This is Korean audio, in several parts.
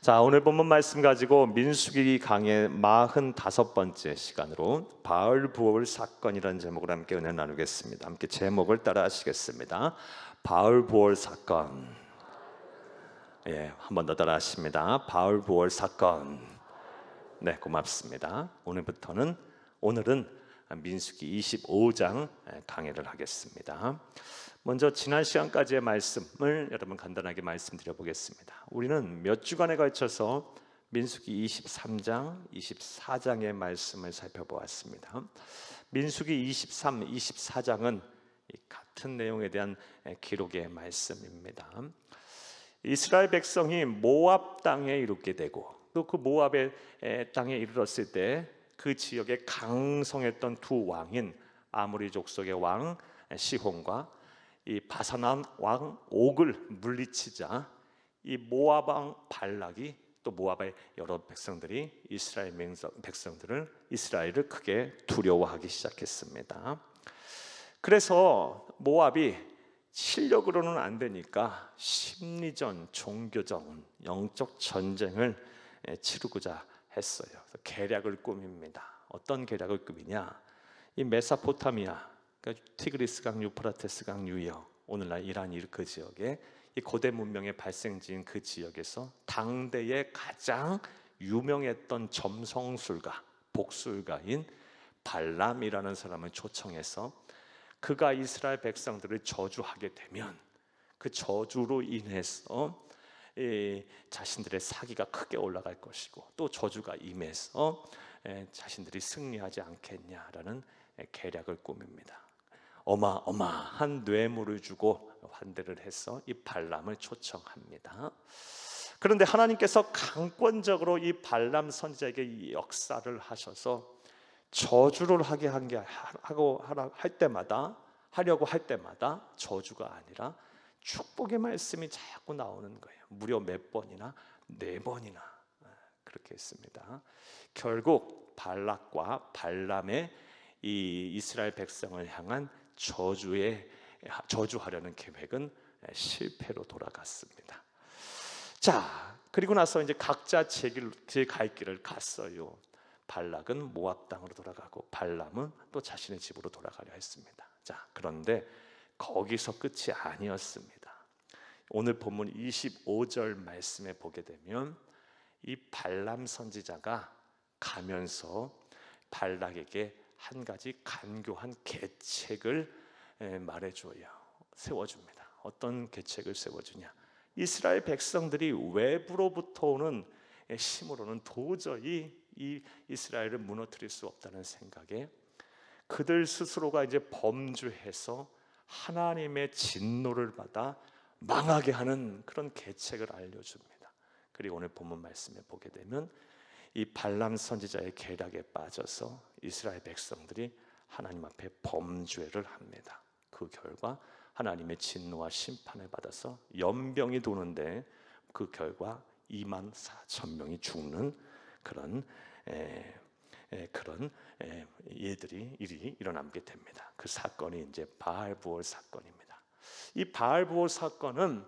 자, 오늘 본문 말씀 가지고 민수기 강의 45번째 시간으로 바울부올 사건이라는 제목으로 함께 은혜 나누겠습니다. 함께 제목을 따라 하시겠습니다. 바울부올 사건. 한 번 더 따라 하십니다. 바울부올 사건. 네, 고맙습니다. 오늘은 민수기 25장 강의를 하겠습니다. 먼저 지난 시간까지의 말씀을 여러분 간단하게 말씀드려 보겠습니다. 우리는 몇 주간에 걸쳐서 민수기 23장, 24장의 말씀을 살펴보았습니다. 민수기 23, 24장은 같은 내용에 대한 기록의 말씀입니다. 이스라엘 백성이 모압 땅에 이르게 되고 또 그 모압의 땅에 이르렀을 때 그 지역에 강성했던 두 왕인 아모리 족속의 왕 시혼과 이 바사난 왕 옥을 물리치자 이 모압 왕 발락이 또 모압의 여러 백성들이 이스라엘을 크게 두려워하기 시작했습니다. 그래서 모압이 실력으로는 안 되니까 심리전, 종교전, 영적 전쟁을 치르고자 했어요. 그래서 계략을 꾸밉니다. 어떤 계략을 꾸미냐? 이 메소포타미아, 그러니까 티그리스강, 유프라테스강 유역, 오늘날 이란 이라크 지역에 이 고대 문명의 발생지인 그 지역에서 당대의 가장 유명했던 점성술가, 복술가인 발람이라는 사람을 초청해서 그가 이스라엘 백성들을 저주하게 되면 그 저주로 인해서 자신들의 사기가 크게 올라갈 것이고 또 저주가 임해서 자신들이 승리하지 않겠냐라는 계략을 꾸밉니다. 어마어마한 뇌물을 주고 환대를 해서 이 발람을 초청합니다. 그런데 하나님께서 강권적으로 이 발람 선지자에게 역사를 하셔서 저주를 하려고 할 때마다 저주가 아니라 축복의 말씀이 자꾸 나오는 거예요. 무려 몇 번이나? 4번이나 그렇게 했습니다. 결국 발락과 발람의 이 이스라엘 백성을 향한 저주하려는 계획은 실패로 돌아갔습니다. 자, 그리고 나서 이제 각자 제 갈 길을 갔어요. 발락은 모압 땅으로 돌아가고 발람은 또 자신의 집으로 돌아가려 했습니다. 자, 그런데 거기서 끝이 아니었습니다. 오늘 본문 25절 말씀에 보게 되면 이 발람 선지자가 가면서 발락에게 한 가지 간교한 계책을 말해줘요. 세워줍니다. 어떤 계책을 세워주냐? 이스라엘 백성들이 외부로부터 오는 힘으로는 도저히 이 이스라엘을 무너뜨릴 수 없다는 생각에 그들 스스로가 이제 범죄해서 하나님의 진노를 받아 망하게 하는 그런 계책을 알려줍니다. 그리고 오늘 본문 말씀에 보게 되면 이 발람 선지자의 계략에 빠져서 이스라엘 백성들이 하나님 앞에 범죄를 합니다. 그 결과 하나님의 진노와 심판을 받아서 연병이 도는데 그 결과 24,000명이 죽는 그런 일이 일어나게 됩니다. 그 사건이 이제 바알부올 사건입니다. 이 바알부올 사건은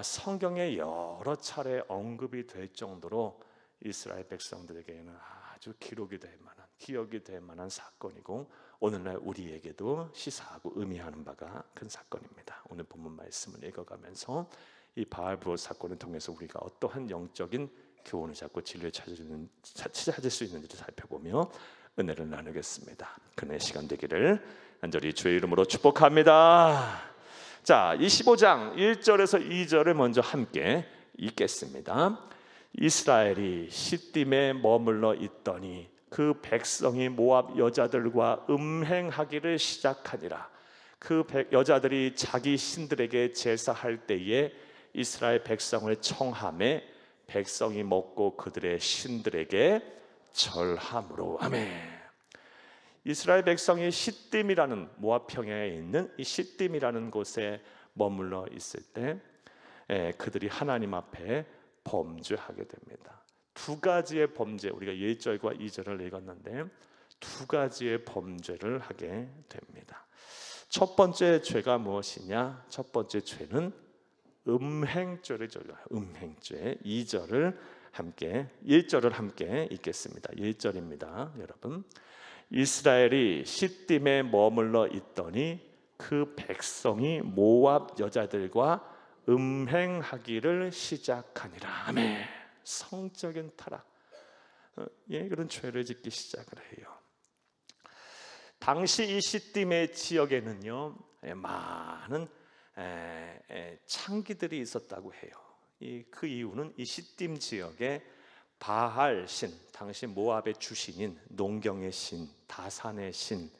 성경에 여러 차례 언급이 될 정도로 이스라엘 백성들에게는 아주 기억이 될 만한 사건이고 오늘날 우리에게도 시사하고 의미하는 바가 큰 사건입니다. 오늘 본문 말씀을 읽어가면서 이 바알부올 사건을 통해서 우리가 어떠한 영적인 교훈을 잡고 진리를 찾을 수 있는지를 살펴보며 은혜를 나누겠습니다. 그날의 시간 되기를 간절히 주의 이름으로 축복합니다. 자, 25장 1절에서 2절을 먼저 함께 읽겠습니다. 이스라엘이 시딤에 머물러 있더니 그 백성이 모압 여자들과 음행하기를 시작하니라. 그 여자들이 자기 신들에게 제사할 때에 이스라엘 백성을 청하매 백성이 먹고 그들의 신들에게 절함으로. 아멘. 이스라엘 백성이 시딤이라는 모압 평야에 있는 이 시딤이라는 곳에 머물러 있을 때 그들이 하나님 앞에 범죄하게 됩니다. 두 가지의 범죄, 우리가 1절과 2절을 읽었는데 두 가지의 범죄를 하게 됩니다. 첫 번째 죄가 무엇이냐? 첫 번째 죄는 음행죄를 져요. 음행죄 2절을 함께 1절을 함께 읽겠습니다. 1절입니다. 여러분, 이스라엘이 시딤에 머물러 있더니 그 백성이 모압 여자들과 음행하기를 시작하니라. 아멘. 성적인 타락, 그런 죄를 짓기 시작을 해요. 당시 이 시딤의 지역에는요 많은 창기들이 있었다고 해요. 그 이유는 이 시딤 지역에 바알 신, 당시 모압의 주신인 농경의 신, 다산의 신인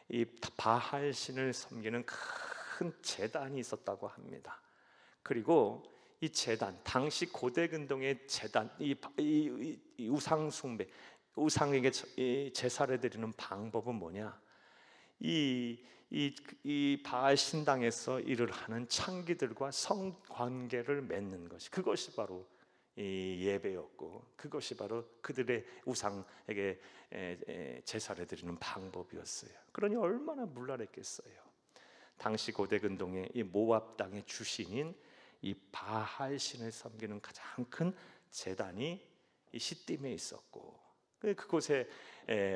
이 바알 신을 섬기는 큰 제단이 있었다고 합니다. 그리고 이 제단, 당시 고대 근동의 제단, 이 우상 숭배, 우상에게 제사를 드리는 방법은 뭐냐? 이 바알 신당에서 일을 하는 창기들과 성관계를 맺는 것이, 그것이 바로 이 예배였고, 그것이 바로 그들의 우상에게 제사를 드리는 방법이었어요. 그러니 얼마나 문란했겠어요. 당시 고대 근동의 이 모압 땅의 주신인 이 바알 신을 섬기는 가장 큰 제단이 이 시딤에 있었고, 그곳에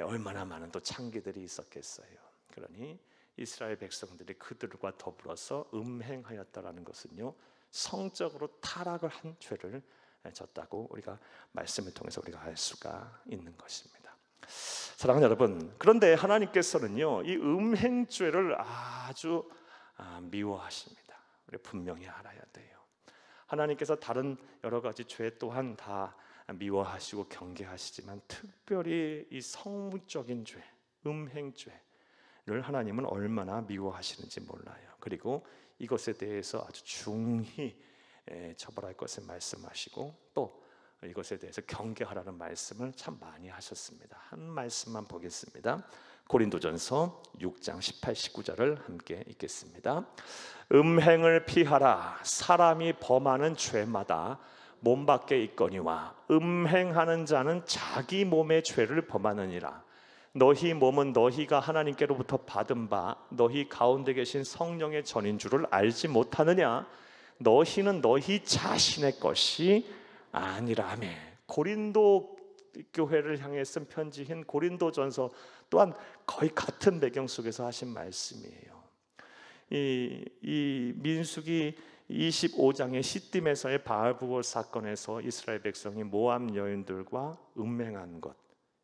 얼마나 많은 또 창기들이 있었겠어요. 그러니 이스라엘 백성들이 그들과 더불어서 음행하였다라는 것은요 성적으로 타락을 한 죄를 졌다고 우리가 말씀을 통해서 우리가 알 수가 있는 것입니다. 사랑하는 여러분, 그런데 하나님께서는요 이 음행죄를 아주 미워하십니다. 우리 분명히 알아야 돼요. 하나님께서 다른 여러 가지 죄 또한 다 미워하시고 경계하시지만 특별히 이 성적인 죄, 음행죄를 하나님은 얼마나 미워하시는지 몰라요. 그리고 이것에 대해서 아주 중히 처벌할 것을 말씀하시고 또 이것에 대해서 경계하라는 말씀을 참 많이 하셨습니다. 한 말씀만 보겠습니다. 고린도전서 6장 18, 19절을 함께 읽겠습니다. 음행을 피하라. 사람이 범하는 죄마다 몸 밖에 있거니와 음행하는 자는 자기 몸의 죄를 범하느니라. 너희 몸은 너희가 하나님께로부터 받은 바 너희 가운데 계신 성령의 전인 줄을 알지 못하느냐? 너희는 너희 자신의 것이 아니라며. 고린도 교회를 향해 쓴 편지인 고린도전서 또한 거의 같은 배경 속에서 하신 말씀이에요. 이 민수기 25장의 시딤에서의 바알부올 사건에서 이스라엘 백성이 모압 여인들과 음행한 것,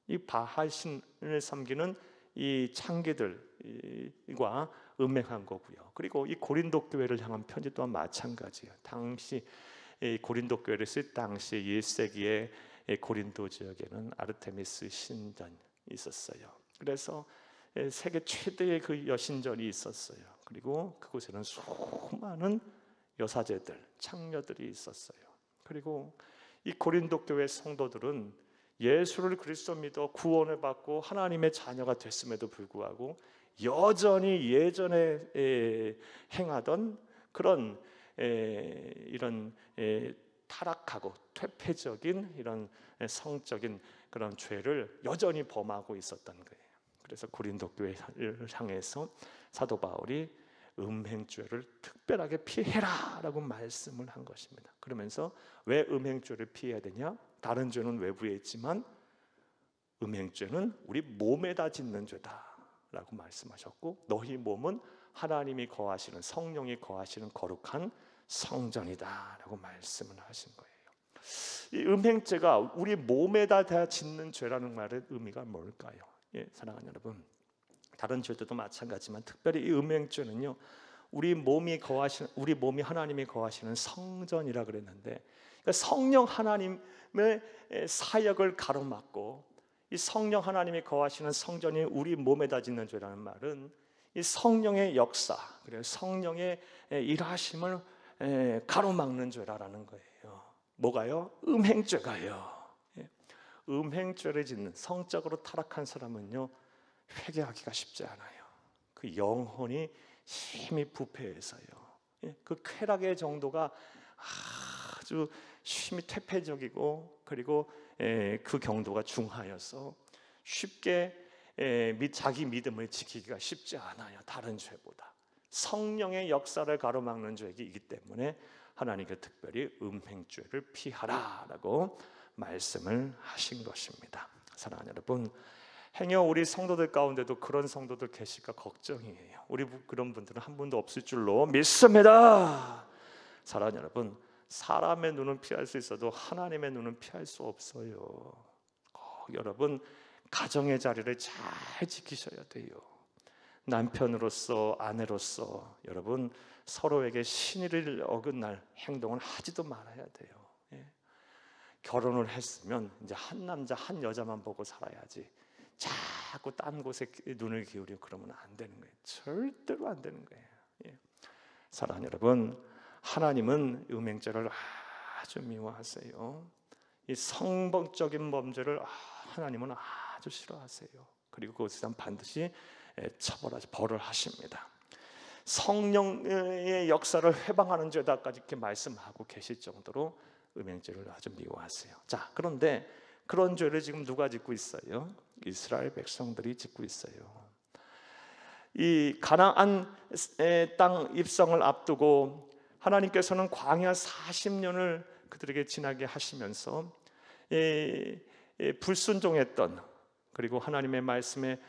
이 바알 신을 섬기는 이 창기들과 음행한 거고요. 그리고 이 고린도 교회를 향한 편지 또한 마찬가지예요. 당시 고린도 교회를 쓸 당시 1세기의 고린도 지역에는 아르테미스 신전이 있었어요. 그래서 세계 최대의 그 여신전이 있었어요. 그리고 그곳에는 수많은 여사제들, 창녀들이 있었어요. 그리고 이 고린도 교회 성도들은 예수를 그리스도 믿어 구원을 받고 하나님의 자녀가 됐음에도 불구하고 여전히 예전에 행하던 그런 이런 타락하고 퇴폐적인 이런 성적인 그런 죄를 여전히 범하고 있었던 거예요. 그래서 고린도 교회를 향해서 사도 바울이 음행죄를 특별하게 피해라라고 말씀을 한 것입니다. 그러면서 왜 음행죄를 피해야 되냐? 다른 죄는 외부에 있지만 음행죄는 우리 몸에다 짓는 죄다라고 말씀하셨고, 너희 몸은 하나님이 거하시는, 성령이 거하시는 거룩한 성전이다라고 말씀을 하신 거예요. 이 음행죄가 우리 몸에다 짓는 죄라는 말의 의미가 뭘까요? 사랑하는 여러분, 다른 죄들도 마찬가지지만 특별히 이 음행죄는요 우리 몸이 하나님이 거하시는 성전이라 그랬는데, 그러니까 성령 하나님의 사역을 가로막고 이 성령 하나님이 거하시는 성전이 우리 몸에다 짓는 죄라는 말은 이 성령의 역사, 그래서 성령의 일하심을 가로막는 죄라는 거예요. 뭐가요? 음행죄가요. 음행죄를 짓는, 성적으로 타락한 사람은요 회개하기가 쉽지 않아요. 그 영혼이 심히 부패해서요. 그 쾌락의 정도가 아주 심히 퇴폐적이고, 그리고 그 경도가 중하여서 쉽게 자기 믿음을 지키기가 쉽지 않아요. 다른 죄보다. 성령의 역사를 가로막는 죄이기 때문에 하나님께 특별히 음행죄를 피하라라고 말씀을 하신 것입니다. 사랑하는 여러분, 행여 우리 성도들 가운데도 그런 성도들 계실까 걱정이에요. 우리 그런 분들은 한 분도 없을 줄로 믿습니다. 사랑하는 여러분, 사람의 눈은 피할 수 있어도 하나님의 눈은 피할 수 없어요. 여러분, 가정의 자리를 잘 지키셔야 돼요. 남편으로서, 아내로서 여러분 서로에게 신의를 어긋날 행동을 하지도 말아야 돼요. 예. 결혼을 했으면 이제 한 남자 한 여자만 보고 살아야지 자꾸 딴 곳에 눈을 기울이고 그러면 안 되는 거예요. 절대로 안 되는 거예요. 예. 사랑하는 여러분, 하나님은 음행죄를 아주 미워하세요. 이 성범적인 범죄를 하나님은 아주 싫어하세요. 그리고 그것에 대한 반드시 처벌하시, 벌을 하십니다. 성령의 역사를 회방하는 죄다까지 이렇게 말씀하고 계실 정도로 음행죄를 아주 미워하세요. 자, 그런데 그런 죄를 지금 누가 짓고 있어요? 이스라엘 백성들이 짓고 있어요. 이 가나안 땅 입성을 앞두고 하나님께서는 광야 40년을 그들에게 지나게 하시면서 불순종했던, 그리고 하나님의 말씀에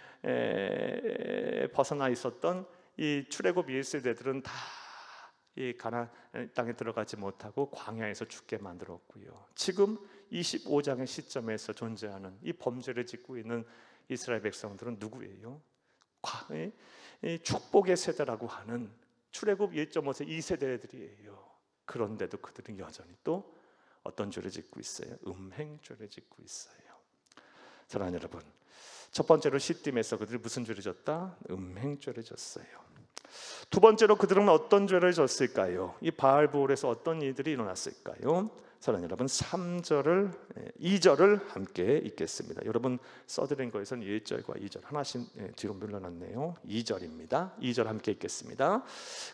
벗어나 있었던 이 출애굽 1세대들은 다 이 가나안 땅에 들어가지 못하고 광야에서 죽게 만들었고요. 지금 25장의 시점에서 존재하는 이 범죄를 짓고 있는 이스라엘 백성들은 누구예요? 축복의 세대라고 하는 출애굽 1.5세 2세대들이에요. 그런데도 그들은 여전히 또 어떤 죄를 짓고 있어요? 음행죄를 짓고 있어요. 사랑하는 여러분, 첫 번째로 시딤에서 그들이 무슨 죄를 졌다? 음행죄를 졌어요. 두 번째로 그들은 어떤 죄를 졌을까요? 이 바알부올에서 어떤 일들이 일어났을까요? 사랑하는 여러분, 2절을 함께 읽겠습니다. 여러분 써드린 거에서는 1절과 2절 하나씩 뒤로 밀어놨네요. 2절입니다. 2절 함께 읽겠습니다.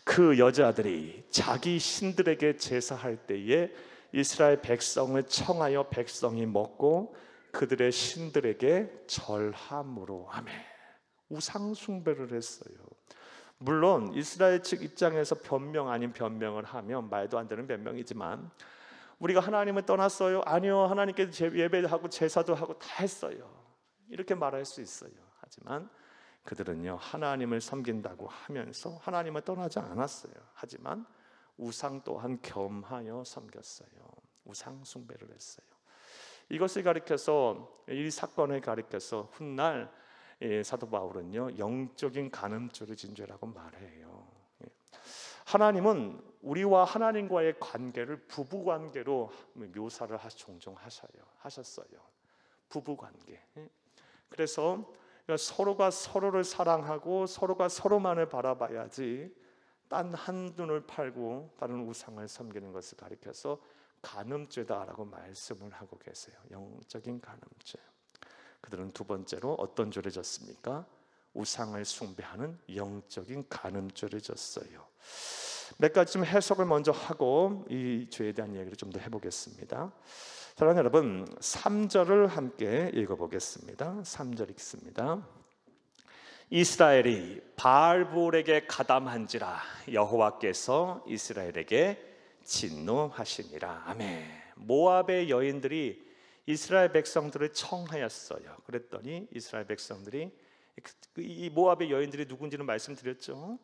그 여자들이 자기 신들에게 제사할 때에 이스라엘 백성을 청하여 백성이 먹고 그들의 신들에게 절함으로 하며 우상 숭배를 했어요. 물론 이스라엘 측 입장에서 변명 아닌 변명을 하면 말도 안 되는 변명이지만, 우리가 하나님을 떠났어요? 아니요, 하나님께 예배하고 제사도 하고 다 했어요, 이렇게 말할 수 있어요. 하지만 그들은요, 하나님을 섬긴다고 하면서 하나님을 떠나지 않았어요. 하지만 우상 또한 겸하여 섬겼어요. 우상 숭배를 했어요. 이것을 가리켜서, 이 사건을 가리켜서 훗날 사도 바울은요, 영적인 간음죄를 진 죄라고 말해요. 하나님은 우리와 하나님과의 관계를 부부관계로 묘사를 종종 하셨어요. 부부관계. 그래서 서로가 서로를 사랑하고 서로가 서로만을 바라봐야지 딴 한 눈을 팔고 다른 우상을 섬기는 것을 가리켜서 간음죄다라고 말씀을 하고 계세요. 영적인 간음죄. 그들은 두 번째로 어떤 죄를 졌습니까? 우상을 숭배하는 영적인 간음죄를 졌어요. 몇 가지 좀 해석을 먼저 하고 이 죄에 대한 얘기를 좀 더 해보겠습니다. 사랑하는 여러분, 3절을 함께 읽어보겠습니다. 3절 읽습니다. 이스라엘이 바알부올에게 가담한지라 여호와께서 이스라엘에게 진노하시니라. 아멘. 모압의 여인들이 이스라엘 백성들을 청하였어요. 그랬더니 이스라엘 백성들이, 이 모압의 여인들이 누군지는 말씀드렸죠.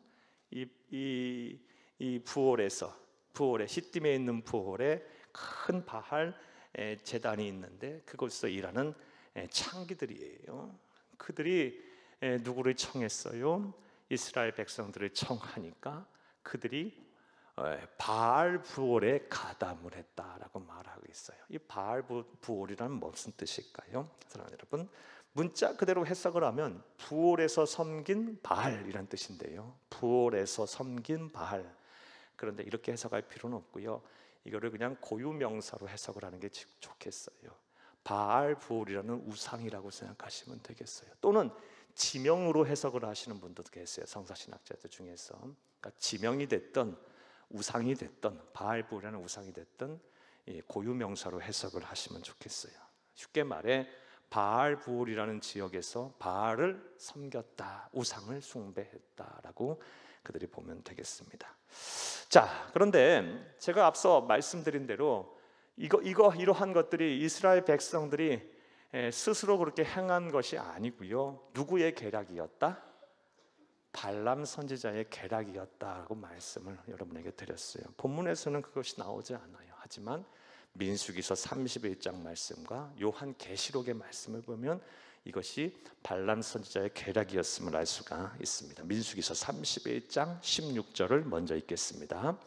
이 부올에 시딤에 있는 부올에 큰 바알 제단이 있는데 그곳에서 일하는 창기들이에요. 그들이 누구를 청했어요? 이스라엘 백성들을 청하니까 그들이 바알 부올에 가담을 했다라고 말하고 있어요. 이 바알 부올이라는 무슨 뜻일까요? 사랑하는 여러분, 문자 그대로 해석을 하면 부올에서 섬긴 바알이라는 뜻인데요. 부올에서 섬긴 바알. 그런데 이렇게 해석할 필요는 없고요. 이거를 그냥 고유명사로 해석을 하는 게 좋겠어요. 바알 부올이라는 우상이라고 생각하시면 되겠어요. 또는 지명으로 해석을 하시는 분들도 계세요. 성사신학자들 중에서. 그러니까 지명이 됐던 우상이 됐던, 바알부올이라는 우상이 됐던 고유명사로 해석을 하시면 좋겠어요. 쉽게 말해 바알부올이라는 지역에서 바알을 섬겼다, 우상을 숭배했다라고 그들이 보면 되겠습니다. 자, 그런데 제가 앞서 말씀드린 대로 이러한 것들이 이스라엘 백성들이 스스로 그렇게 행한 것이 아니고요. 누구의 계략이었다? 발람 선지자의 계략이었다고 말씀을 여러분에게 드렸어요. 본문에서는 그것이 나오지 않아요. 하지만 민수기서 31장 말씀과 요한계시록의 말씀을 보면 이것이 발람 선지자의 계략이었음을 알 수가 있습니다. 민수기서 31장 16절을 먼저 읽겠습니다.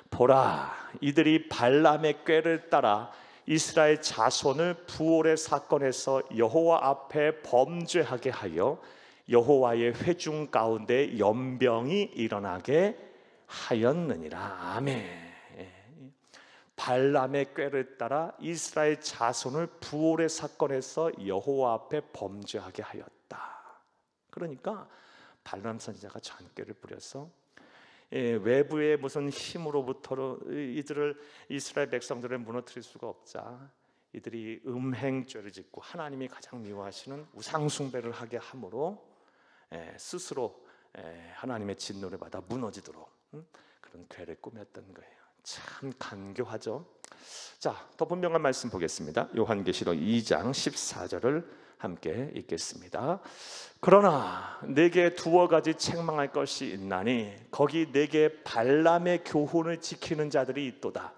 보라, 이들이 발람의 꾀를 따라 이스라엘 자손을 부올의 사건에서 여호와 앞에 범죄하게 하여 여호와의 회중 가운데 연병이 일어나게 하였느니라. 아멘. 발람의 꾀를 따라 이스라엘 자손을 부올의 사건에서 여호와 앞에 범죄하게 하였다. 그러니까 발람 선지자가 잔꾀를 부려서 외부의 무슨 힘으로부터 이스라엘 백성들을 무너뜨릴 수가 없자 이들이 음행죄를 짓고 하나님이 가장 미워하시는 우상숭배를 하게 함으로 스스로 하나님의 진노를 받아 무너지도록 그런 궤를 꾸몄던 거예요. 참 간교하죠. 자, 더 분명한 말씀 보겠습니다. 요한계시록 2장 14절을 함께 읽겠습니다. 그러나 내게 두어 가지 책망할 것이 있나니 거기 내게 발람의 교훈을 지키는 자들이 있도다.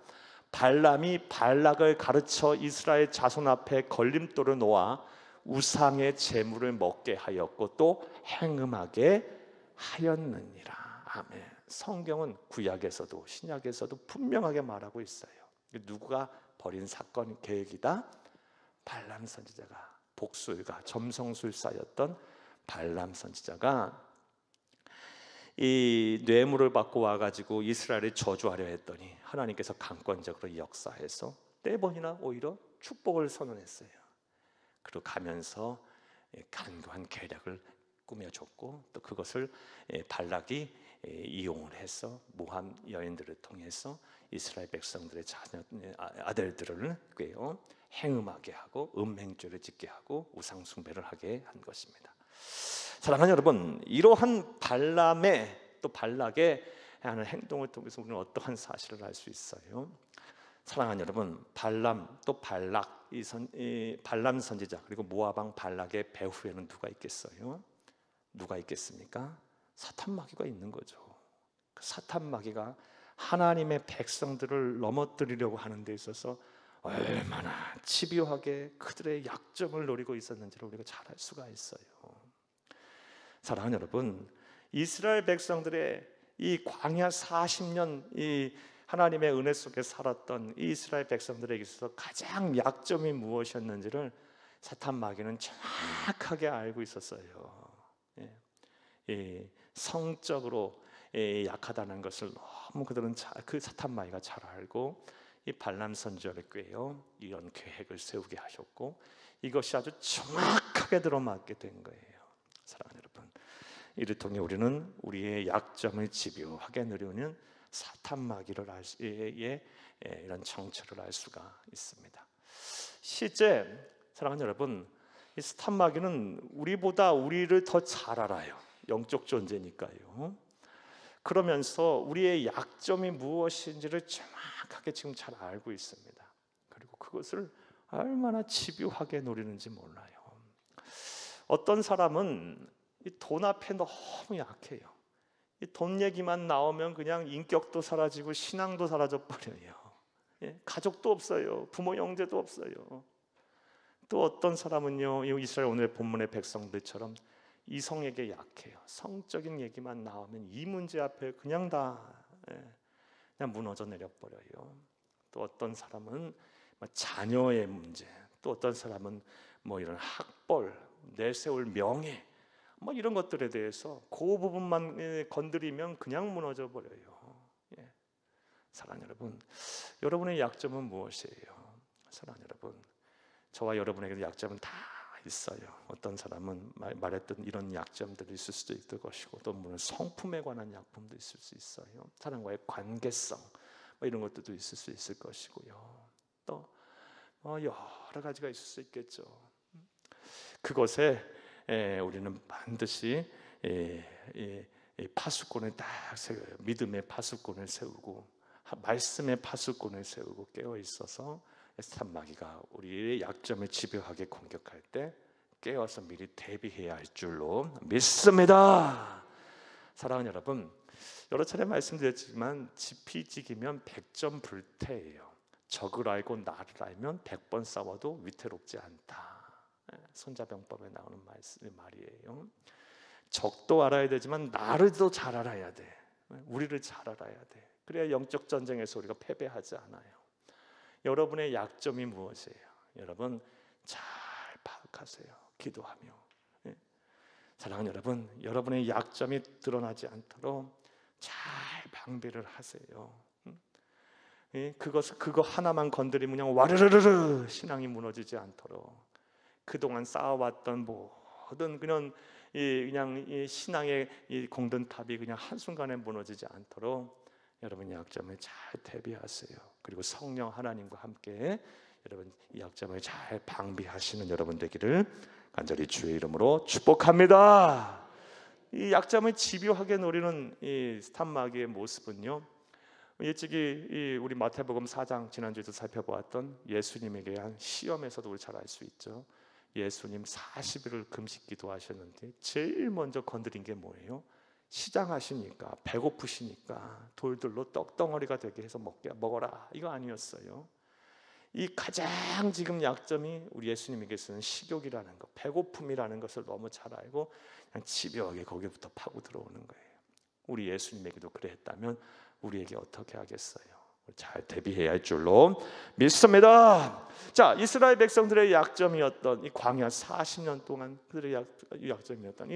발람이 발락을 가르쳐 이스라엘 자손 앞에 걸림돌을 놓아 우상의 재물을 먹게 하였고 또 행음하게 하였느니라. 아멘. 성경은 구약에서도 신약에서도 분명하게 말하고 있어요. 누가 벌인 사건 계획이다? 발람 선지자가, 복술가, 점성술사였던 발람 선지자가 이 뇌물을 받고 와가지고 이스라엘을 저주하려 했더니 하나님께서 강권적으로 역사해서 4번이나 오히려 축복을 선언했어요. 그리고 가면서 간교한 계략을 꾸며줬고 또 그것을 발락이 이용을 해서 모함 여인들을 통해서 이스라엘 백성들의 아들들을 꾀어 행음하게 하고 음행죄를 짓게 하고 우상숭배를 하게 한 것입니다. 사랑하는 여러분, 이러한 발람의 또 발락의 하는 행동을 통해서 우리는 어떠한 사실을 알 수 있어요? 사랑하는 여러분, 발람 또 발락, 발람 선지자 그리고 모압 왕 발락의 배후에는 누가 있겠어요? 누가 있겠습니까? 사탄 마귀가 있는 거죠. 그 사탄 마귀가 하나님의 백성들을 넘어뜨리려고 하는 데 있어서 얼마나 집요하게 그들의 약점을 노리고 있었는지를 우리가 잘 알 수가 있어요. 사랑하는 여러분, 이스라엘 백성들의 이 광야 40년 이 하나님의 은혜 속에 살았던 이 이스라엘 백성들에게 있어서 가장 약점이 무엇이었는지를 사탄 마귀는 정확하게 알고 있었어요. 성적으로 약하다는 것을 너무 그들은 그 사탄 마귀가 잘 알고 이 발람 선지자를 꾀어 이런 계획을 세우게 하셨고 이것이 아주 정확하게 들어맞게 된 거예요. 사랑하는 여러분, 이를 통해 우리는 우리의 약점을 집요하게 누리는 사탄 마귀를 이런 정체를 알 수가 있습니다. 실제 사랑하는 여러분, 이 사탄 마귀는 우리보다 우리를 더 잘 알아요. 영적 존재니까요. 그러면서 우리의 약점이 무엇인지를 정확하게 지금 잘 알고 있습니다. 그리고 그것을 얼마나 집요하게 노리는지 몰라요. 어떤 사람은 이 돈 앞에 너무 약해요. 이 돈 얘기만 나오면 그냥 인격도 사라지고 신앙도 사라져 버려요. 가족도 없어요. 부모 형제도 없어요. 또 어떤 사람은요, 이스라엘 오늘 본문의 백성들처럼 이성에게 약해요. 성적인 얘기만 나오면 이 문제 앞에 그냥 그냥 무너져 내려 버려요. 또 어떤 사람은 자녀의 문제, 또 어떤 사람은 이런 학벌, 내세울 명예, 이런 것들에 대해서 그 부분만 건드리면 그냥 무너져 버려요. 사랑하는 여러분, 여러분의 약점은 무엇이에요? 사랑하는 여러분, 저와 여러분에게도 약점은 다 있어요. 어떤 사람은 말했던 이런 약점들이 있을 수도 있을 것이고 또 물론 성품에 관한 약품도 있을 수 있어요. 사람과의 관계성 이런 것들도 있을 수 있을 것이고요. 또 여러 가지가 있을 수 있겠죠. 그것에 우리는 반드시 이 파수꾼을 딱 세워요. 믿음의 파수꾼을 세우고 말씀의 파수꾼을 세우고 깨어 있어서 사탄마귀가 우리의 약점을 집요하게 공격할 때 깨어서 미리 대비해야 할 줄로 믿습니다. 사랑하는 여러분, 여러 차례 말씀드렸지만 지피지기면 100점 불태예요. 적을 알고 나를 알면 100번 싸워도 위태롭지 않다. 손자병법에 나오는 말이에요. 적도 알아야 되지만 나를 더 잘 알아야 돼. 우리를 잘 알아야 돼. 그래야 영적 전쟁에서 우리가 패배하지 않아요. 여러분의 약점이 무엇이에요? 여러분 잘 파악하세요. 기도하며. 사랑하는 여러분, 여러분의 약점이 드러나지 않도록 잘 방비를 하세요. 그거 하나만 건드리면 그냥 와르르르 신앙이 무너지지 않도록 그동안 쌓아왔던 모든 그냥 이 신앙의 이 공든탑이 그냥 한순간에 무너지지 않도록 여러분 약점을 잘 대비하세요. 그리고 성령 하나님과 함께 여러분 이 약점을 잘 방비하시는 여러분 되기를 간절히 주의 이름으로 축복합니다. 이 약점을 집요하게 노리는 이 사탄마귀의 모습은요, 일찍이 우리 마태복음 4장 지난주에도 살펴보았던 예수님에게 한 시험에서도 우리 잘 알 수 있죠. 예수님 40일을 금식 기도하셨는데 제일 먼저 건드린 게 뭐예요? 시장하시니까 배고프시니까 돌들로 떡덩어리가 되게 해서 먹어라, 이거 아니었어요. 이 가장 지금 약점이 우리 예수님에게서는 식욕이라는 것, 배고픔이라는 것을 너무 잘 알고 그냥 집요하게 거기부터 파고 들어오는 거예요. 우리 예수님에게도 그랬다면 우리에게 어떻게 하겠어요? 잘 대비해야 할 줄로 믿습니다. 자, 이스라엘 백성들의 약점이었던 이 광야 40년 동안 그들의 약점이었던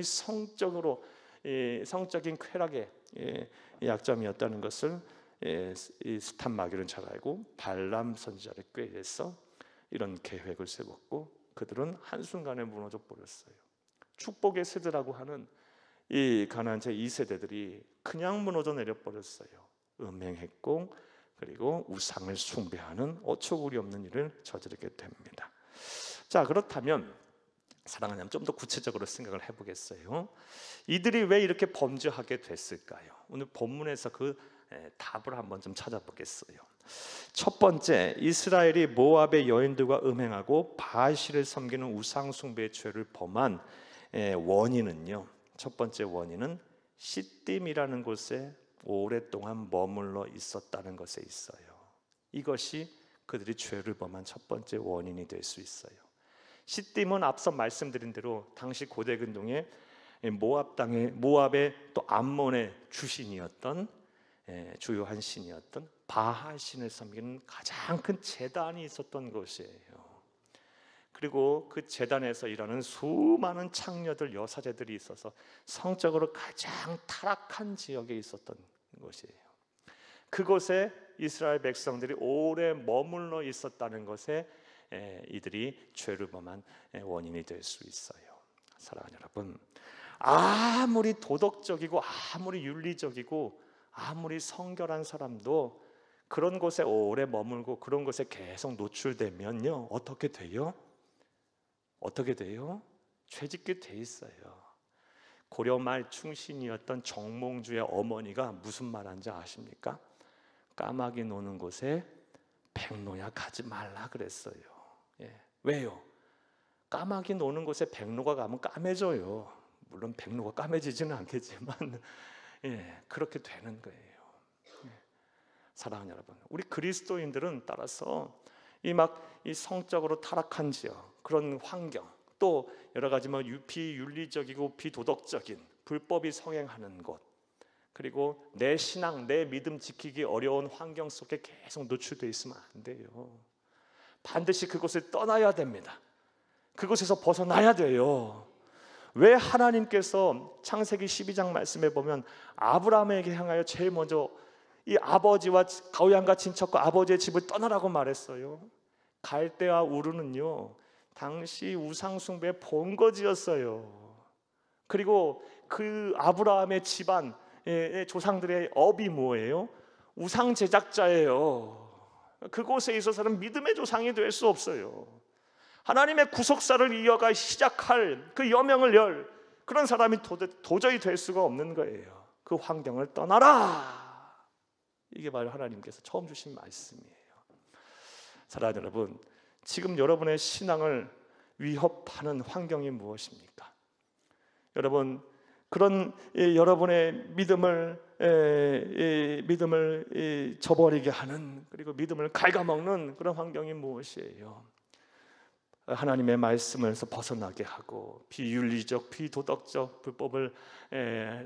이 성적인 쾌락의 약점이었다는 것을 이 스탄마귀는 잘 알고 발람 선지자를 꾀해서 이런 계획을 세웠고 그들은 한순간에 무너져 버렸어요. 축복의 세대라고 하는 이 가나안 제 2세대들이 그냥 무너져 내려 버렸어요. 음행했고 그리고 우상을 숭배하는 어처구니 없는 일을 저지르게 됩니다. 자, 그렇다면 사랑하는 여러분, 좀 더 구체적으로 생각을 해보겠어요. 이들이 왜 이렇게 범죄하게 됐을까요? 오늘 본문에서 그 답을 한번 좀 찾아보겠어요. 첫 번째, 이스라엘이 모압의 여인들과 음행하고 바알시를 섬기는 우상 숭배의 죄를 범한 원인은요, 첫 번째 원인은 시딤이라는 곳에 오랫동안 머물러 있었다는 것에 있어요. 이것이 그들이 죄를 범한 첫 번째 원인이 될 수 있어요. 시딤은 앞서 말씀드린 대로 당시 고대 근동의 모압의 또 암몬의 주신이었던 주요한 신이었던 바알 신을 섬기는 가장 큰 제단이 있었던 곳이에요. 그리고 그 제단에서 일하는 수많은 창녀들, 여사제들이 있어서 성적으로 가장 타락한 지역에 있었던 곳이에요. 그곳에 이스라엘 백성들이 오래 머물러 있었다는 것에 이들이 죄를 범한 원인이 될 수 있어요. 사랑하는 여러분, 아무리 도덕적이고 아무리 윤리적이고 아무리 성결한 사람도 그런 곳에 오래 머물고 그런 곳에 계속 노출되면요, 어떻게 돼요? 어떻게 돼요? 죄짓게 돼 있어요. 고려말 충신이었던 정몽주의 어머니가 무슨 말한지 아십니까? 까마귀 노는 곳에 백로야 가지 말라 그랬어요. 왜요? 까마귀 노는 곳에 백로가 가면 까매져요. 물론 백로가 까매지지는 않겠지만 그렇게 되는 거예요. 사랑하는 여러분, 우리 그리스도인들은 따라서 이 성적으로 타락한 지역, 그런 환경, 또 여러 가지 비윤리적이고 비도덕적인 불법이 성행하는 곳, 그리고 내 신앙, 내 믿음 지키기 어려운 환경 속에 계속 노출되어 있으면 안 돼요. 반드시 그곳을 떠나야 됩니다. 그곳에서 벗어나야 돼요. 왜 하나님께서 창세기 12장 말씀에 보면 아브라함에게 향하여 제일 먼저 이 아버지와 고향과 친척과 아버지의 집을 떠나라고 말했어요? 갈대와 우르는요, 당시 우상 숭배의 본거지였어요. 그리고 그 아브라함의 집안의 조상들의 업이 뭐예요? 우상 제작자예요. 그곳에 있어서는 믿음의 조상이 될 수 없어요. 하나님의 구속사를 이어가 시작할 그 여명을 열 그런 사람이 도저히 될 수가 없는 거예요. 그 환경을 떠나라. 이게 바로 하나님께서 처음 주신 말씀이에요. 사랑하는 여러분, 지금 여러분의 신앙을 위협하는 환경이 무엇입니까? 여러분, 그런 여러분의 믿음을 저버리게 하는, 그리고 믿음을 갉아먹는 그런 환경이 무엇이에요? 하나님의 말씀에서 벗어나게 하고 비윤리적, 비도덕적 불법을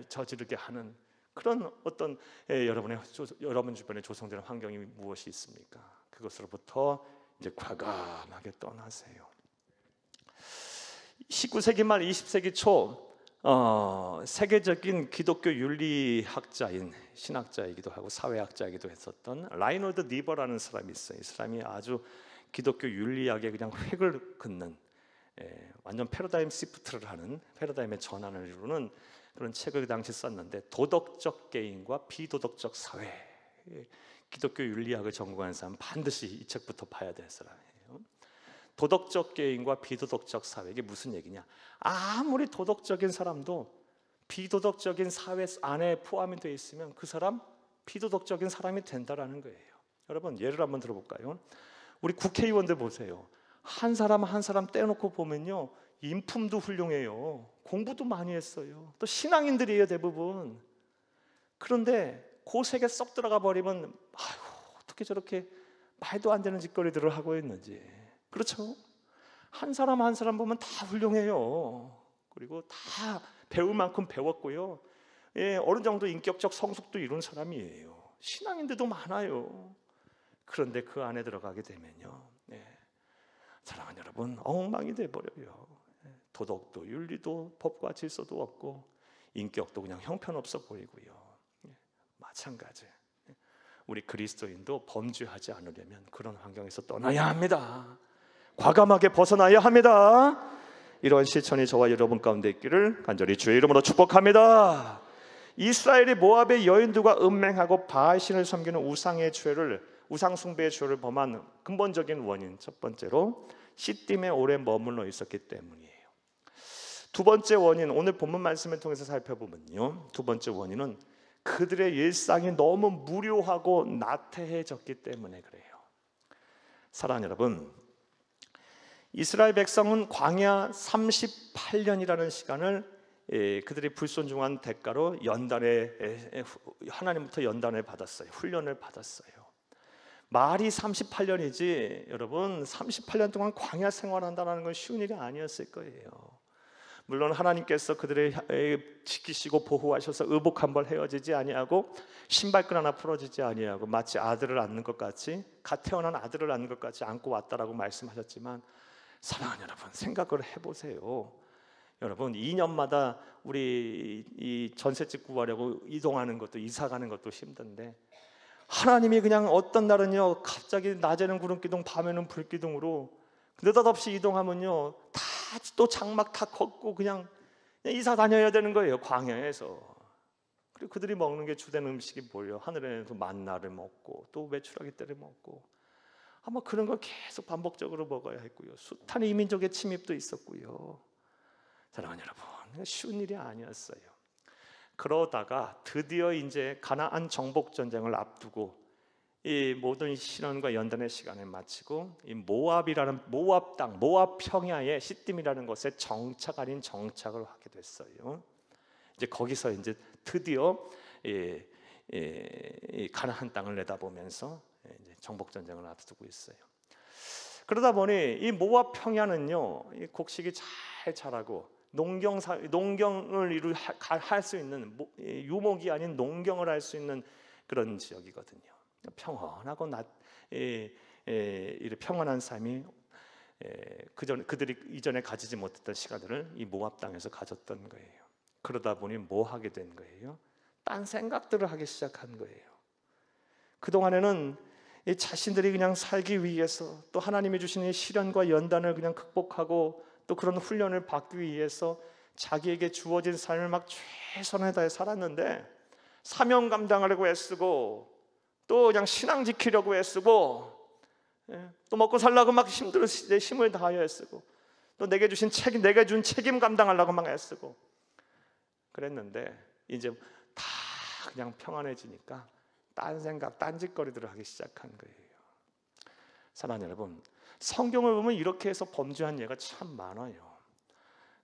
저지르게 하는 그런 어떤 여러분 주변에 조성되는 환경이 무엇이 있습니까? 그것으로부터 이제 과감하게 떠나세요. 19세기 말 20세기 초 세계적인 기독교 윤리학자인, 신학자이기도 하고 사회학자이기도 했었던 라이놀드 니버라는 사람이 있어요. 이 사람이 아주 기독교 윤리학에 그냥 획을 긋는, 완전 패러다임 시프트를 하는, 패러다임의 전환을 이루는 그런 책을 그 당시 썼는데, 도덕적 개인과 비도덕적 사회, 기독교 윤리학을 전공하는 사람 반드시 이 책부터 봐야 될 사람이에요. 도덕적 개인과 비도덕적 사회, 이게 무슨 얘기냐? 아무리 도덕적인 사람도 비도덕적인 사회 안에 포함이 되어 있으면 그 사람 비도덕적인 사람이 된다라는 거예요. 여러분, 예를 한번 들어볼까요? 우리 국회의원들 보세요. 한 사람 한 사람 떼놓고 보면요, 인품도 훌륭해요. 공부도 많이 했어요. 또 신앙인들이에요, 대부분. 그런데 그 세계 쏙 들어가 버리면 어떻게 저렇게 말도 안 되는 짓거리들을 하고 있는지. 그렇죠? 한 사람 한 사람 보면 다 훌륭해요. 그리고 다 배울 만큼 배웠고요. 어느 정도 인격적 성숙도 이룬 사람이에요. 신앙인들도 많아요. 그런데 그 안에 들어가게 되면요, 사랑하는 여러분, 엉망이 돼버려요. 도덕도 윤리도 법과 질서도 없고 인격도 그냥 형편없어 보이고요. 마찬가지, 우리 그리스도인도 범죄하지 않으려면 그런 환경에서 떠나야 합니다. 과감하게 벗어나야 합니다. 이런 실천이 저와 여러분 가운데 있기를 간절히 주의 이름으로 축복합니다. 이스라엘이 모압의 여인들과 음행하고 바알신을 섬기는 우상 숭배의 죄를 범한 근본적인 원인, 첫 번째로 시딤에 오래 머물러 있었기 때문이에요. 두 번째 원인, 오늘 본문 말씀을 통해서 살펴보면요, 두 번째 원인은 그들의 일상이 너무 무료하고 나태해졌기 때문에 그래요. 사랑하는 여러분, 이스라엘 백성은 광야 38년이라는 시간을 그들이 불순종한 대가로 하나님부터 연단을 받았어요. 훈련을 받았어요. 말이 38년이지 여러분, 38년 동안 광야 생활한다는 건 쉬운 일이 아니었을 거예요. 물론 하나님께서 그들을 지키시고 보호하셔서 의복 한 벌 헤어지지 아니하고 신발끈 하나 풀어지지 아니하고 마치 아들을 안는 것 같이, 갓 태어난 아들을 안는 것 같이 안고 왔다라고 말씀하셨지만, 사랑하는 여러분, 생각을 해보세요. 여러분, 2년마다 우리 이 전셋집 구하려고 이동하는 것도, 이사 가는 것도 힘든데, 하나님이 그냥 어떤 날은요, 갑자기 낮에는 구름기둥, 밤에는 불기둥으로 느닷없이 이동하면요, 다 또 장막 다 걷고 그냥 이사 다녀야 되는 거예요, 광야에서. 그리고 그들이 먹는 게 주된 음식이 뭐예요? 하늘에서 만나를 먹고 또 메추라기 떼를 먹고, 아마 그런 걸 계속 반복적으로 먹어야 했고요. 숱한 이민족의 침입도 있었고요. 사랑하는 여러분, 쉬운 일이 아니었어요. 그러다가 드디어 이제 가나안 정복 전쟁을 앞두고 이 모든 신원과 연단의 시간을 마치고 이 모압이라는 모압 땅, 모압 평야의 시딤이라는 곳에 정착 아닌 정착을 하게 됐어요. 이제 거기서 이제 드디어 가나안 땅을 내다보면서 이제 정복 전쟁을 앞두고 있어요. 그러다 보니 이 모압 평야는요, 이 곡식이 잘 자라고 농경을 할 수 있는, 유목이 아닌 농경을 할 수 있는 그런 지역이거든요. 평온하고 평안한 삶이 그들이 이전에 가지지 못했던 시간들을 이 모압 땅에서 가졌던 거예요. 그러다 보니 뭐 하게 된 거예요? 딴 생각들을 하기 시작한 거예요. 그동안에는 이 자신들이 그냥 살기 위해서, 또 하나님이 주신 이 시련과 연단을 그냥 극복하고 또 그런 훈련을 받기 위해서 자기에게 주어진 삶을 막 최선을 다해 살았는데, 사명 감당하려고 애쓰고 또 그냥 신앙 지키려고 애쓰고 또 먹고 살려고 막 내 힘을 다하여 애쓰고 또 내게 준 책임 감당하려고 막 애쓰고 그랬는데, 이제 다 그냥 평안해지니까 딴 생각, 딴짓거리들을 하기 시작한 거예요. 사랑하는 여러분, 성경을 보면 이렇게 해서 범죄한 예가 참 많아요.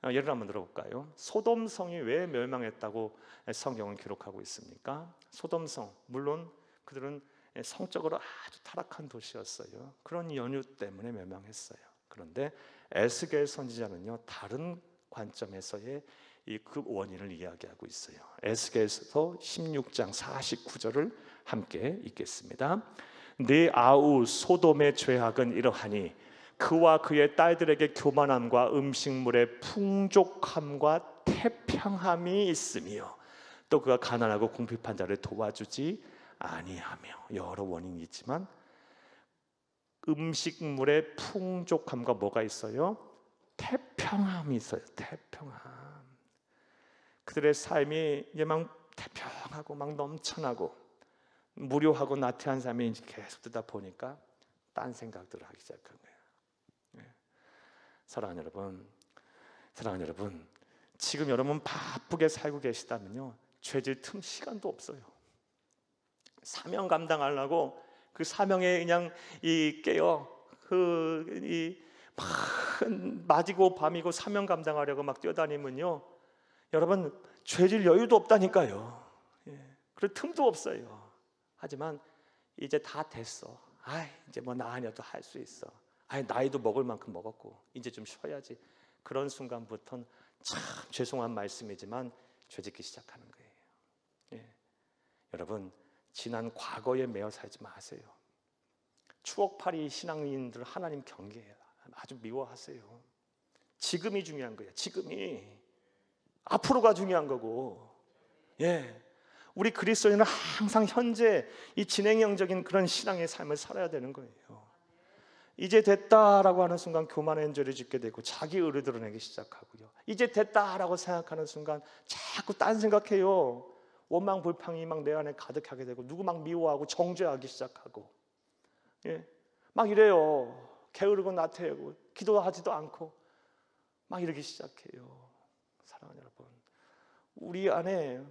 예를 한번 들어볼까요? 소돔성이 왜 멸망했다고 성경은 기록하고 있습니까? 소돔성, 물론 그들은 성적으로 아주 타락한 도시였어요. 그런 연유 때문에 멸망했어요. 그런데 에스겔 선지자는요, 다른 관점에서의 그 원인을 이야기하고 있어요. 에스겔서 16장 49절을 함께 읽겠습니다. 네 아우 소돔의 죄악은 이러하니 그와 그의 딸들에게 교만함과 음식물의 풍족함과 태평함이 있으며 또 그가 가난하고 궁핍한 자를 도와주지 아니하며. 여러 원인이 있지만 음식물의 풍족함과 뭐가 있어요? 태평함이 있어요. 태평함. 그들의 삶이 이제 막 태평하고 막 넘쳐나고 무료하고 나태한 삶이 이제 계속 듣다 보니까 딴 생각들을 하기 시작한 거예요. 사랑하는 여러분, 지금 여러분 바쁘게 살고 계시다면요, 죄질 틈 시간도 없어요. 사명 감당하려고 그 사명에 그냥 깨어 막 낮이고 밤이고 사명 감당하려고 막 뛰어다니면요, 여러분 죄질 여유도 없다니까요. 그럴 틈도 없어요. 하지만 이제 다 됐어. 이제 뭐 나 아니어도 할 수 있어. 나이도 먹을 만큼 먹었고 이제 좀 쉬어야지. 그런 순간부터는 참 죄송한 말씀이지만 죄짓기 시작하는 거예요. 여러분, 지난 과거에 매여 살지 마세요. 추억팔이 신앙인들 하나님 경계해요. 아주 미워하세요. 지금이 중요한 거예요. 지금이. 앞으로가 중요한 거고. 우리 그리스도인은 항상 현재 이 진행형적인 그런 신앙의 삶을 살아야 되는 거예요. 이제 됐다라고 하는 순간 교만의 죄를 짓게 되고 자기 의를 드러내기 시작하고요. 이제 됐다라고 생각하는 순간 자꾸 딴 생각해요. 원망 불평이 막 내 안에 가득하게 되고 누구 막 미워하고 정죄하기 시작하고 막 이래요. 게으르고 나태하고 기도하지도 않고 막 이러기 시작해요. 사랑하는 여러분, 우리 안에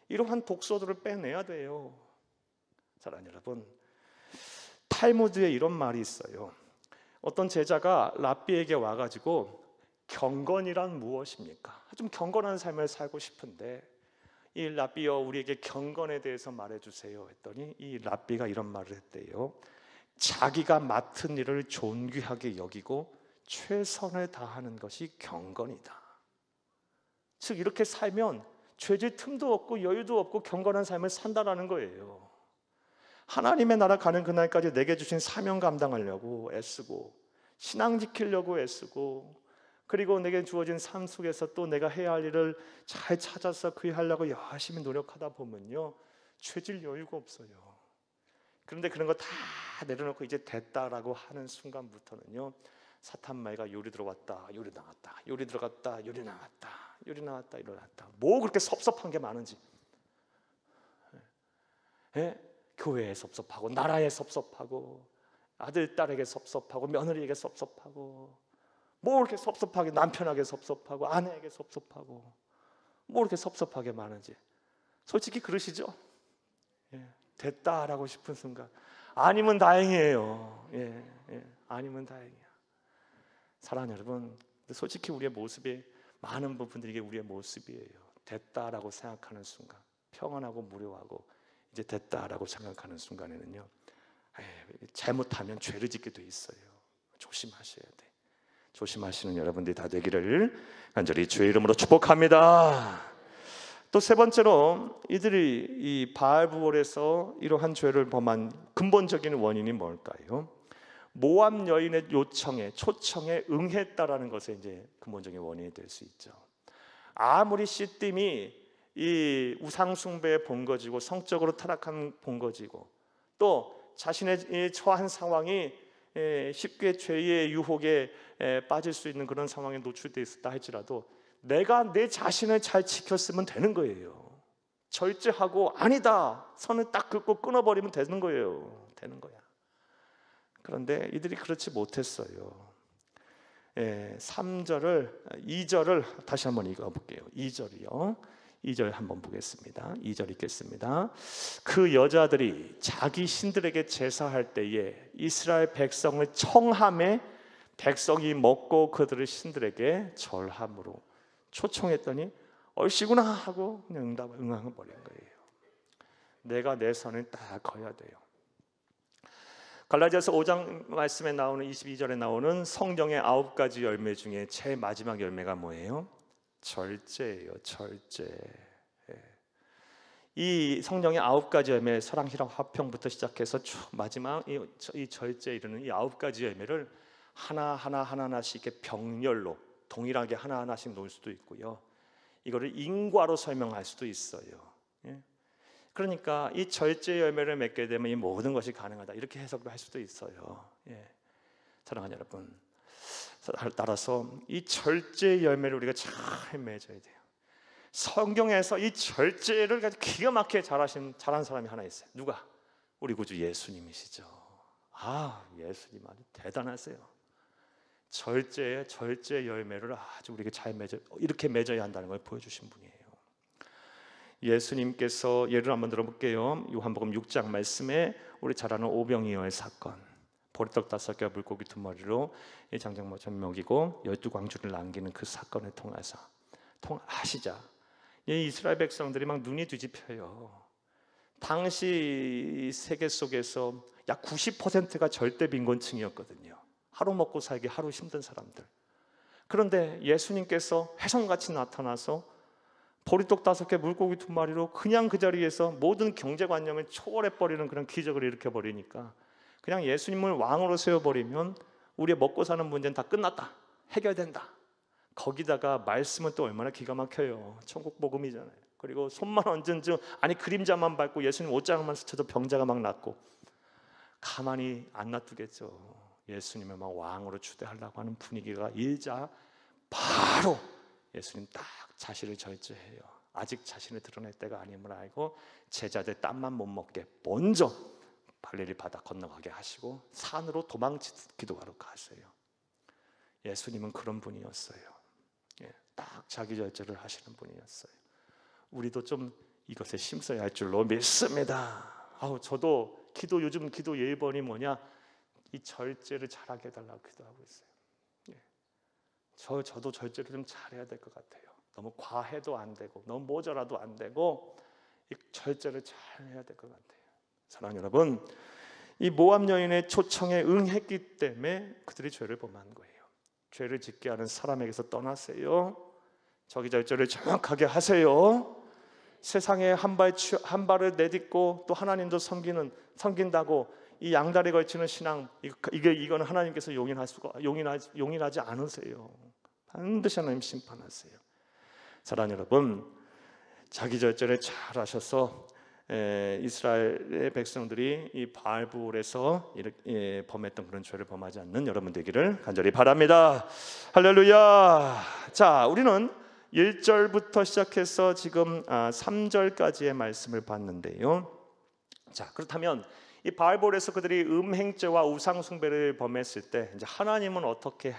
이러한 독소들을 빼내야 돼요. 사랑하는 여러분, 탈무드에 이런 말이 있어요. 어떤 제자가 랍비에게 와가지고 경건이란 무엇입니까? 좀 경건한 삶을 살고 싶은데 이 랍비여 우리에게 경건에 대해서 말해주세요 했더니 이 랍비가 이런 말을 했대요. 자기가 맡은 일을 존귀하게 여기고 최선을 다하는 것이 경건이다. 즉 이렇게 살면 죄질 틈도 없고 여유도 없고 경건한 삶을 산다라는 거예요. 하나님의 나라 가는 그날까지 내게 주신 사명 감당하려고 애쓰고 신앙 지키려고 애쓰고 그리고 내게 주어진 삶 속에서 또 내가 해야 할 일을 잘 찾아서 그리 하려고 열심히 노력하다 보면요, 죄질 여유가 없어요. 그런데 그런 거 다 내려놓고 이제 됐다라고 하는 순간부터는요, 사탄 말과 요리 들어왔다 요리 나왔다 요리 들어갔다 요리 나왔다 요리 나왔다 일어났다. 뭐 그렇게 섭섭한 게 많은지. 교회에 섭섭하고 나라에 섭섭하고 아들 딸에게 섭섭하고 며느리에게 섭섭하고 뭐 이렇게 섭섭하게 남편에게 섭섭하고 아내에게 섭섭하고 뭐 이렇게 섭섭하게 많은지. 솔직히 그러시죠? 됐다라고 싶은 순간 아니면 다행이에요. 아니면 다행이야. 사랑하는 여러분, 솔직히 우리의 모습이 많은 부분들이 이게 우리의 모습이에요. 됐다라고 생각하는 순간 평안하고 무료하고 이제 됐다라고 생각하는 순간에는요, 잘못하면 죄를 짓게 돼 있어요. 조심하셔야 돼. 조심하시는 여러분들이 다 되기를 간절히 주의 이름으로 축복합니다. 또 세 번째로 이들이 이 바알부올에서 이러한 죄를 범한 근본적인 원인이 뭘까요? 모압 여인의 요청에 초청에 응했다라는 것에 이제 근본적인 원인이 될 수 있죠. 아무리 시딤이 이 우상 숭배의 본거지고 성적으로 타락한 본거지고 또 자신의 처한 상황이 쉽게 죄의 유혹에 빠질 수 있는 그런 상황에 노출되어 있었다 할지라도 내가 내 자신을 잘 지켰으면 되는 거예요. 절제하고 아니다 선을 딱 긋고 끊어버리면 되는 거예요. 되는 거야. 그런데 이들이 그렇지 못했어요. 3절을 2절을 다시 한번 읽어볼게요. 2절이요. 2절 한번 보겠습니다. 2절 읽겠습니다. 그 여자들이 자기 신들에게 제사할 때에 이스라엘 백성을 청함에 백성이 먹고 그들의 신들에게 절함으로 초청했더니 얼씨구나 하고 그냥 응하고 버린 거예요. 내가 내 선을 딱 거야 돼요. 갈라디아서 5장 말씀에 나오는 22절에 나오는 성경의 9가지 열매 중에 제일 마지막 열매가 뭐예요? 절제예요. 절제. 이 성경의 9가지 열매, 사랑시랑 화평부터 시작해서 쭉 마지막 이 절제에 이르는 이 9가지 열매를 하나씩 이렇게 병렬로 동일하게 하나씩 놓을 수도 있고요. 이거를 인과로 설명할 수도 있어요. 그러니까 이 절제 열매를 맺게 되면 이 모든 것이 가능하다, 이렇게 해석도 할 수도 있어요. 사랑하는 여러분, 따라서 이 절제 열매를 우리가 잘 맺어야 돼요. 성경에서 이 절제를 기가 막히게 잘한 사람이 하나 있어요. 누가? 우리 구주 예수님이시죠. 예수님 아주 대단하세요. 절제 열매를 아주 우리가 잘 이렇게 맺어야 한다는 걸 보여주신 분이에요. 예수님께서 예를 한번 들어볼게요. 요한복음 6장 말씀에 우리 잘 아는 오병이어의 사건, 보리떡 5개와 물고기 2마리로 이 장정모 전 먹이고 12광주를 남기는 그 사건을 통해서 통하시자 이 이스라엘 백성들이 막 눈이 뒤집혀요. 당시 세계 속에서 약 90%가 절대 빈곤층이었거든요. 하루 먹고 살기 하루 힘든 사람들. 그런데 예수님께서 혜성같이 나타나서 보리떡 5개, 물고기 2마리로 그냥 그 자리에서 모든 경제관념을 초월해버리는 그런 기적을 일으켜버리니까 그냥 예수님을 왕으로 세워버리면 우리의 먹고 사는 문제는 다 끝났다, 해결된다. 거기다가 말씀은 또 얼마나 기가 막혀요. 천국 복음이잖아요. 그리고 손만 얹은 즉 그림자만 밟고 예수님 옷장만 스쳐도 병자가 막 낫고, 가만히 안 놔두겠죠. 예수님을 막 왕으로 추대하려고 하는 분위기가 일자 바로 예수님 딱 자신을 절제해요. 아직 자신을 드러낼 때가 아님을 알고 제자들 땀만 못 먹게 먼저 갈릴리 바다 건너가게 하시고 산으로 도망치기도 하러 가세요. 예수님은 그런 분이었어요. 딱 자기 절제를 하시는 분이었어요. 우리도 좀 이것에 힘써야 할 줄로 믿습니다. 저도 요즘 기도 예번이 뭐냐, 이 절제를 잘하게 해달라고 기도하고 있어요. 저도 절제를 좀 잘해야 될 것 같아요. 너무 과해도 안 되고 너무 모자라도 안 되고 이 절제를 잘 해야 될 것 같아요. 사랑하는 여러분, 이 모압 여인의 초청에 응했기 때문에 그들이 죄를 범한 거예요. 죄를 짓게 하는 사람에게서 떠나세요. 저기 절제를 정확하게 하세요. 세상에 한 발을 내딛고 또 하나님도 섬긴다고 이 양다리 걸치는 신앙, 이거는 하나님께서 용인하지 않으세요. 반드시 하나님 심판하세요. 사랑하는 여러분, 자기 절제를 잘 하셔서 이스라엘의 백성들이 이 바알부올에서 이렇게 범했던 그런 죄를 범하지 않는 여러분 되기를 간절히 바랍니다. 할렐루야. 자, 우리는 1절부터 시작해서 지금 3절까지의 말씀을 봤는데요. 자, 그렇다면 이 바알볼에서 그들이 음행죄와 우상 숭배를 범했을 때 이제 하나님은 어떻게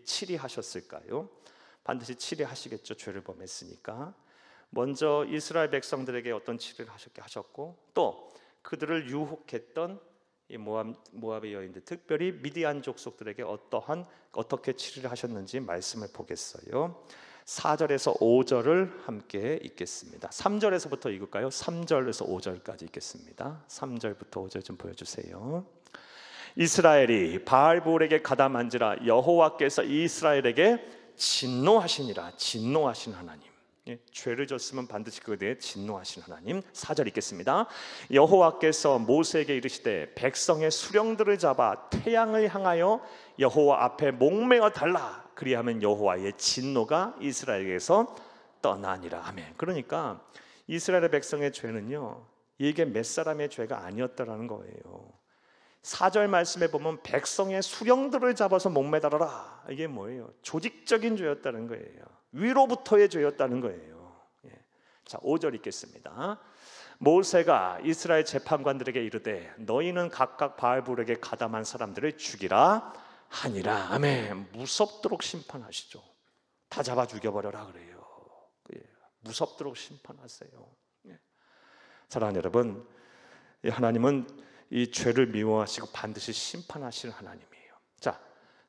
치리하셨을까요? 반드시 치리하시겠죠. 죄를 범했으니까. 먼저 이스라엘 백성들에게 어떤 치리를 하셨고, 또 그들을 유혹했던 이 모압의 여인들, 특별히 미디안 족속들에게 어떻게 치리를 하셨는지 말씀을 보겠어요. 4절에서 5절을 함께 읽겠습니다. 3절에서부터 읽을까요? 3절에서 5절까지 읽겠습니다. 3절부터 5절 좀 보여주세요. 이스라엘이 바알볼에게 가담한지라 여호와께서 이스라엘에게 진노하시니라. 진노하신 하나님, 죄를 졌으면 반드시 그에 대해 진노하신 하나님. 4절 읽겠습니다. 여호와께서 모세에게 이르시되 백성의 수령들을 잡아 태양을 향하여 여호와 앞에 목매어 달라. 그리하면 여호와의 진노가 이스라엘에게서 떠나니라. 아멘. 그러니까 이스라엘의 백성의 죄는요, 이게 몇 사람의 죄가 아니었다라는 거예요. 4절 말씀에 보면 백성의 수령들을 잡아서 목매달아라. 이게 뭐예요? 조직적인 죄였다는 거예요. 위로부터의 죄였다는 거예요. 자, 5절 읽겠습니다. 모세가 이스라엘 재판관들에게 이르되 너희는 각각 바알볼에게 가담한 사람들을 죽이라 하니라. 아멘. 무섭도록 심판하시죠. 다 잡아 죽여버려라 그래요. 무섭도록 심판하세요. 사랑하는 여러분, 하나님은 이 죄를 미워하시고 반드시 심판하시는 하나님이에요. 자,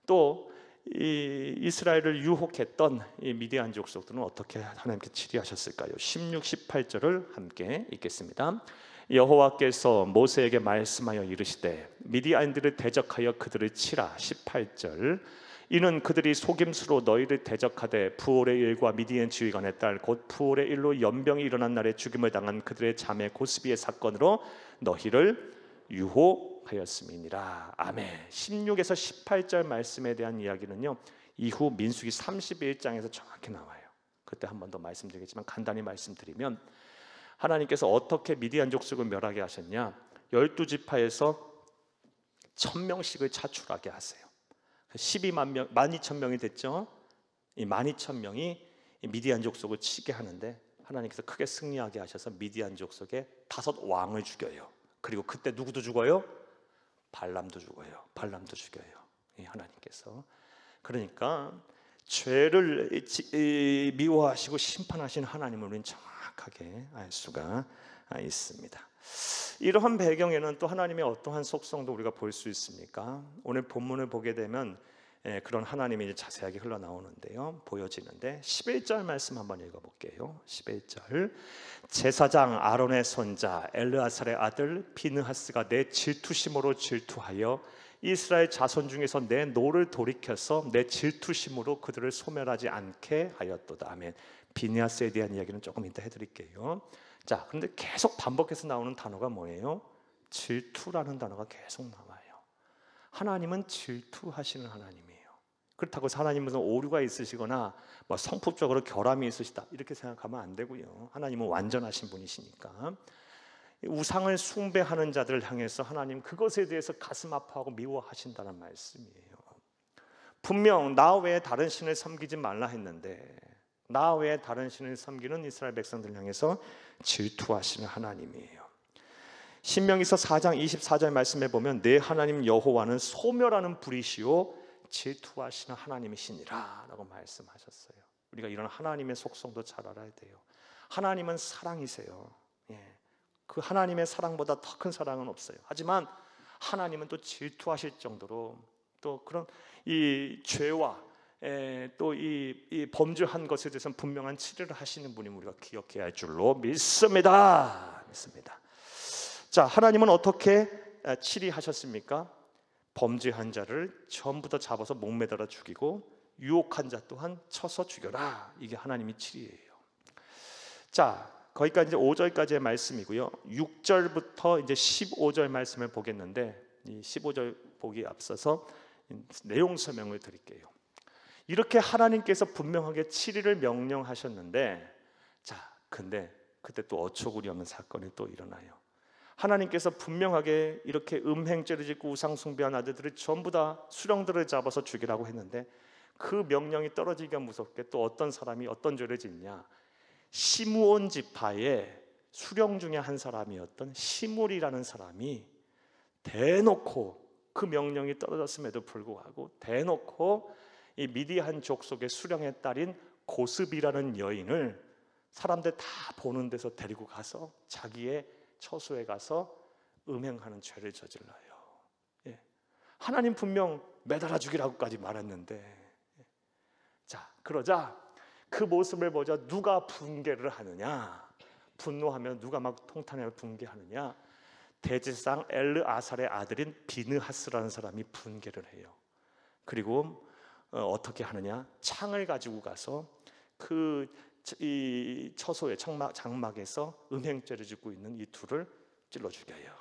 또 이 이스라엘을 유혹했던 이 미디안 족속들은 어떻게 하나님께 치리하셨을까요? 16, 18절을 함께 읽겠습니다. 여호와께서 모세에게 말씀하여 이르시되 미디안들을 대적하여 그들을 치라. 18절. 이는 그들이 속임수로 너희를 대적하되 부올의 일과 미디안 지휘관의 딸 곧 부올의 일로 연병이 일어난 날에 죽임을 당한 그들의 자매 고스비의 사건으로 너희를 유혹하였음이니라. 아멘. 16에서 18절 말씀에 대한 이야기는요, 이후 민수기 31장에서 정확히 나와요. 그때 한 번 더 말씀드리겠지만 간단히 말씀드리면, 하나님께서 어떻게 미디안 족속을 멸하게 하셨냐? 12지파에서 1000명씩을 차출하게 하세요. 12만 명, 12,000명이 됐죠. 이 12,000명이 미디안 족속을 치게 하는데 하나님께서 크게 승리하게 하셔서 미디안 족속의 5 왕을 죽여요. 그리고 그때 누구도 죽어요? 발람도 죽어요. 발람도 죽여요. 하나님께서. 그러니까 죄를 미워하시고 심판하신 하나님을 우리는 정확하게 알 수가 있습니다. 이러한 배경에는 또 하나님의 어떠한 속성도 우리가 볼 수 있습니까? 오늘 본문을 보게 되면 그런 하나님이 이제 자세하게 흘러나오는데요, 보여지는데 11절 말씀 한번 읽어볼게요. 11절. 제사장 아론의 손자 엘르아살의 아들 비느하스가 내 질투심으로 질투하여 이스라엘 자손 중에서 내 노를 돌이켜서 내 질투심으로 그들을 소멸하지 않게 하였도다. 아멘. 비느하스에 대한 이야기는 조금 이따 해드릴게요. 자, 그런데 계속 반복해서 나오는 단어가 뭐예요? 질투라는 단어가 계속 나와요. 하나님은 질투하시는 하나님이에요. 그렇다고 하나님은 오류가 있으시거나 뭐 성품적으로 결함이 있으시다 이렇게 생각하면 안 되고요. 하나님은 완전하신 분이시니까. 우상을 숭배하는 자들을 향해서 하나님 그것에 대해서 가슴 아파하고 미워하신다는 말씀이에요. 분명 나 외에 다른 신을 섬기지 말라 했는데 나 외에 다른 신을 섬기는 이스라엘 백성들을 향해서 질투하시는 하나님이에요. 신명기서 4장 24절 말씀에 보면 내 하나님 여호와는 소멸하는 불이시요 질투하시는 하나님이시니라 라고 말씀하셨어요. 우리가 이런 하나님의 속성도 잘 알아야 돼요. 하나님은 사랑이세요. 그 하나님의 사랑보다 더 큰 사랑은 없어요. 하지만 하나님은 또 질투하실 정도로 또 그런 이 죄와 또 이 범죄한 것에 대해서는 분명한 치료를 하시는 분이 우리가 기억해야 할 줄로 믿습니다. 자, 하나님은 어떻게 치리하셨습니까? 범죄한 자를 전부 다 잡아서 목매달아 죽이고 유혹한 자 또한 쳐서 죽여라. 이게 하나님의 치리예요. 자, 거기까지 이제 5절까지의 말씀이고요. 6절부터 이제 15절 말씀을 보겠는데 이 15절 보기에 앞서서 내용 설명을 드릴게요. 이렇게 하나님께서 분명하게 치리를 명령하셨는데, 자, 근데 그때 또 어처구니 없는 사건이 또 일어나요. 하나님께서 분명하게 이렇게 음행죄를 짓고 우상 숭배한 아들들을 전부 다 수령들을 잡아서 죽이라고 했는데 그 명령이 떨어지기가 무섭게 또 어떤 사람이 어떤 죄를 짓냐? 시므온 지파의 수령 중에 한 사람이었던 시므리라는 사람이 대놓고 그 명령이 떨어졌음에도 불구하고 대놓고 이 미디안 족속의 수령의 딸인 고스비라는 여인을 사람들 다 보는 데서 데리고 가서 자기의 처소에 가서 음행하는 죄를 저질러요. 하나님 분명 매달아 죽이라고까지 말했는데, 자, 그러자 그 모습을 보자 누가 분개를 하느냐? 분노하면 누가 막 통탄에 분개하느냐? 대제사장 엘르아살의 아들인 비느하스라는 사람이 분개를 해요. 그리고 어떻게 하느냐? 창을 가지고 가서 그 이 처소의 장막에서 음행죄를 짓고 있는 이 둘을 찔러 죽여요.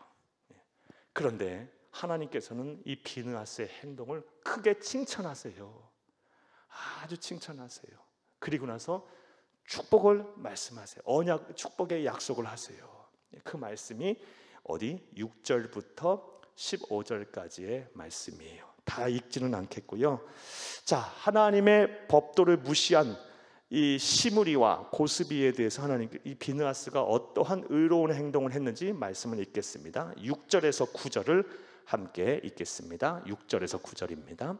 그런데 하나님께서는 이 비느하스의 행동을 크게 칭찬하세요. 아주 칭찬하세요. 그리고 나서 축복을 말씀하세요. 언약 축복의 약속을 하세요. 그 말씀이 어디 6절부터 15절까지의 말씀이에요. 다 읽지는 않겠고요. 자, 하나님의 법도를 무시한 이 시므리와 고스비에 대해서 하나님 이 비느하스가 어떠한 의로운 행동을 했는지 말씀을 읽겠습니다. 6절에서 9절을 함께 읽겠습니다. 6절에서 9절입니다.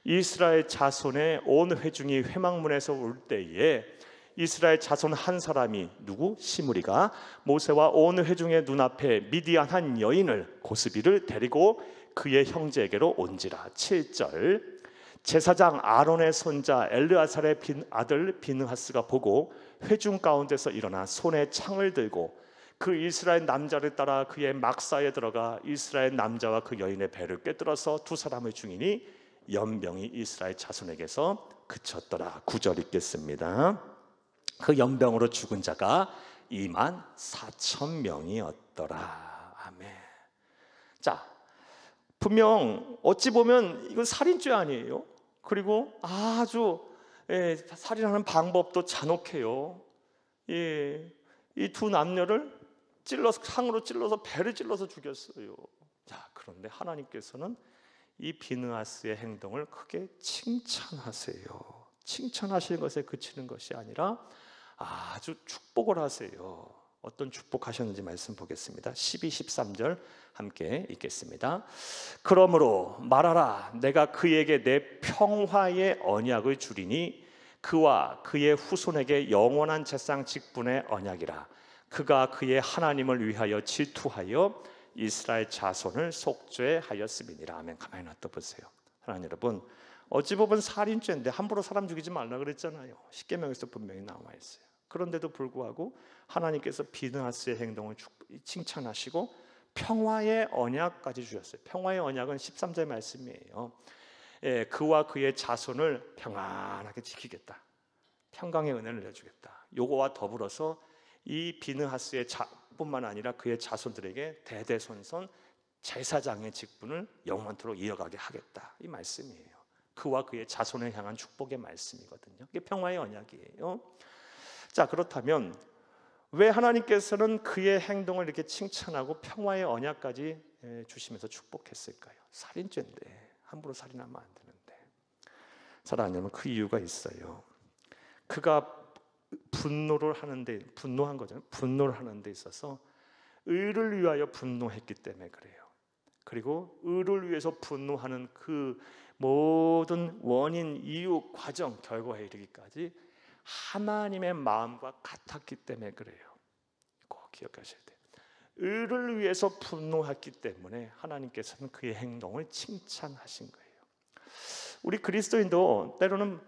이스라엘 자손의 온 회중이 회막문에서 올 때에 이스라엘 자손 한 사람이 누구? 시므리가 모세와 온 회중의 눈앞에 미디안 한 여인을 고스비를 데리고 그의 형제에게로 온지라. 7절 제사장 아론의 손자 엘르아살의 아들 비느하스가 보고 회중 가운데서 일어나 손에 창을 들고 그 이스라엘 남자를 따라 그의 막사에 들어가 이스라엘 남자와 그 여인의 배를 꿰뚫어서 두 사람을 죽이니 연병이 이스라엘 자손에게서 그쳤더라. 9절 읽겠습니다. 그 연병으로 죽은 자가 24,000명이었더라. 아멘. 자, 분명 어찌 보면 이건 살인죄 아니에요? 그리고 아주 살인하는 방법도 잔혹해요. 이 두 남녀를 상으로 찔러서 배를 찔러서 죽였어요. 자, 그런데 하나님께서는 이 비느하스의 행동을 크게 칭찬하세요. 칭찬하시는 것에 그치는 것이 아니라 아주 축복을 하세요. 어떤 축복하셨는지 말씀 보겠습니다. 12, 13절 함께 읽겠습니다. 그러므로 말하라. 내가 그에게 내 평화의 언약을 주리니 그와 그의 후손에게 영원한 제상 직분의 언약이라. 그가 그의 하나님을 위하여 질투하여 이스라엘 자손을 속죄하였음이니라. 아멘. 가만히 놔둬 보세요. 하나님 여러분, 어찌 보면 살인죄인데 함부로 사람 죽이지 말라 그랬잖아요. 십계명에서 분명히 나와 있어요. 그런데도 불구하고 하나님께서 비느하스의 행동을 칭찬하시고 평화의 언약까지 주셨어요. 평화의 언약은 13절 말씀이에요. 그와 그의 자손을 평안하게 지키겠다. 평강의 은혜를 내주겠다. 요거와 더불어서 이 비느하스의 뿐만 아니라 그의 자손들에게 대대손손 제사장의 직분을 영원토록 이어가게 하겠다. 이 말씀이에요. 그와 그의 자손을 향한 축복의 말씀이거든요. 이게 평화의 언약이에요. 자, 그렇다면 왜 하나님께서는 그의 행동을 이렇게 칭찬하고 평화의 언약까지 주시면서 축복했을까요? 살인죄인데, 함부로 살인하면 안 되는데. 사랑하는 여러분, 그 이유가 있어요. 그가 분노한 거잖아요. 분노를 하는 데 있어서 의를 위하여 분노했기 때문에 그래요. 그리고 의를 위해서 분노하는 그 모든 원인, 이유, 과정, 결과에 이르기까지 하나님의 마음과 같았기 때문에 그래요. 꼭 기억하셔야 돼요. 의를 위해서 분노했기 때문에 하나님께서는 그의 행동을 칭찬하신 거예요. 우리 그리스도인도 때로는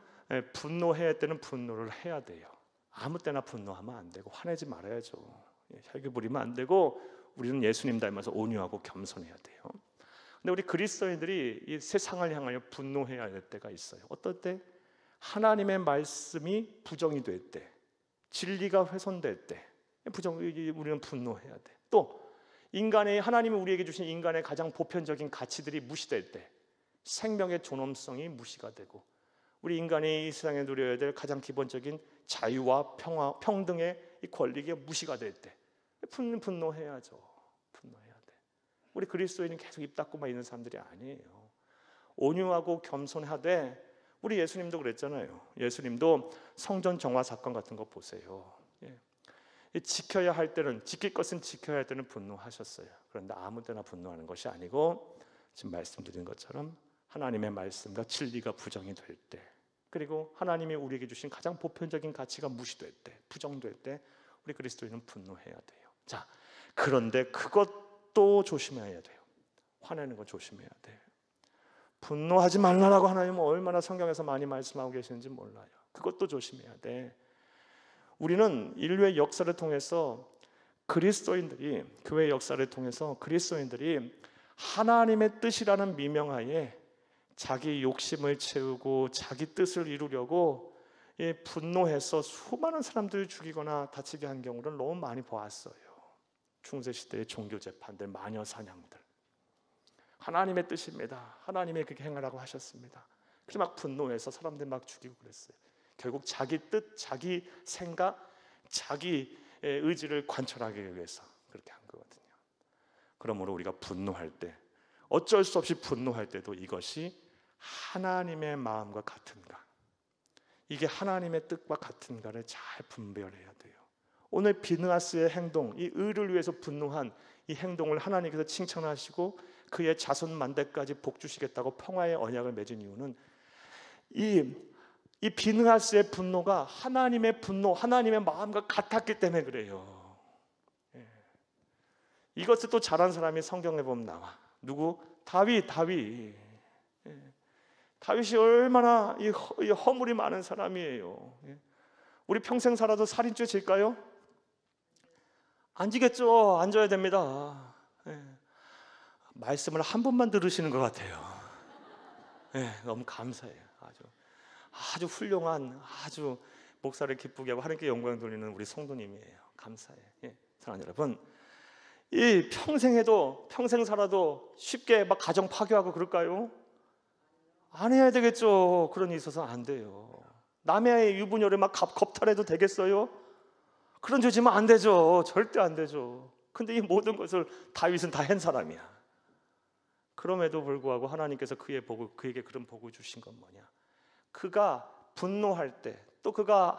분노해야 할 때는 분노를 해야 돼요. 아무 때나 분노하면 안 되고 화내지 말아야죠. 혈기 부리면 안 되고 우리는 예수님 닮아서 온유하고 겸손해야 돼요. 근데 우리 그리스도인들이 이 세상을 향하여 분노해야 할 때가 있어요. 어떨 때? 하나님의 말씀이 부정이 될 때, 진리가 훼손될 때 우리는 분노해야 돼. 또 하나님이 우리에게 주신 인간의 가장 보편적인 가치들이 무시될 때, 생명의 존엄성이 무시가 되고 우리 인간이 이 세상에 누려야 될 가장 기본적인 자유와 평화, 평등의 이 권리가 무시가 될 때 분노해야죠. 분노해야 돼. 우리 그리스도인은 계속 입 닫고만 있는 사람들이 아니에요. 온유하고 겸손하되, 우리 예수님도 그랬잖아요. 예수님도 성전 정화 사건 같은 거 보세요. 지켜야 할 때는, 지킬 것은 지켜야 할 때는 분노하셨어요. 그런데 아무 때나 분노하는 것이 아니고 지금 말씀드린 것처럼 하나님의 말씀과 진리가 부정이 될 때, 그리고 하나님이 우리에게 주신 가장 보편적인 가치가 무시될 때, 부정될 때 우리 그리스도인은 분노해야 돼요. 자, 그런데 그것도 조심해야 돼요. 화내는 거 조심해야 돼요. 분노하지 말라라고 하나님은 얼마나 성경에서 많이 말씀하고 계시는지 몰라요. 그것도 조심해야 돼. 우리는 인류의 역사를 통해서 그리스도인들이, 교회 역사를 통해서 그리스도인들이 하나님의 뜻이라는 미명하에 자기 욕심을 채우고 자기 뜻을 이루려고 분노해서 수많은 사람들을 죽이거나 다치게 한 경우를 너무 많이 보았어요. 중세시대의 종교재판들, 마녀사냥들. 하나님의 뜻입니다. 하나님의 그렇게 행하라고 하셨습니다. 그래서 막 분노해서 사람들 막 죽이고 그랬어요. 결국 자기 뜻, 자기 생각, 자기 의지를 관철하기 위해서 그렇게 한 거거든요. 그러므로 우리가 분노할 때, 어쩔 수 없이 분노할 때도 이것이 하나님의 마음과 같은가, 이게 하나님의 뜻과 같은가를 잘 분별해야 돼요. 오늘 비느하스의 행동, 이 의를 위해서 분노한 이 행동을 하나님께서 칭찬하시고 그의 자손 만대까지 복 주시겠다고 평화의 언약을 맺은 이유는 이 이 비느하스의 분노가 하나님의 분노, 하나님의 마음과 같았기 때문에 그래요. 이것을 또 잘한 사람이 성경에 보면 나와. 누구? 다윗. 다윗이 얼마나 이 허물이 많은 사람이에요. 우리 평생 살아도 살인죄 질까요? 안 지겠죠. 안 져야 됩니다. 말씀을 한 번만 들으시는 것 같아요. 너무 감사해요. 아주 훌륭한, 아주 목사를 기쁘게 하고 하나님께 영광 돌리는 우리 성도님이에요. 감사해요. 사랑하는 여러분, 이 평생 살아도 쉽게 막 가정 파괴하고 그럴까요? 안 해야 되겠죠. 그런 일이 있어서 안 돼요. 남의 유부녀를 막 겁탈해도 되겠어요? 그런 죄 지면 안 되죠. 절대 안 되죠. 근데 이 모든 것을 다윗은 다 한 사람이야. 그럼에도 불구하고 하나님께서 그에게 그런 복을 주신 건 뭐냐? 그가 분노할 때, 또 그가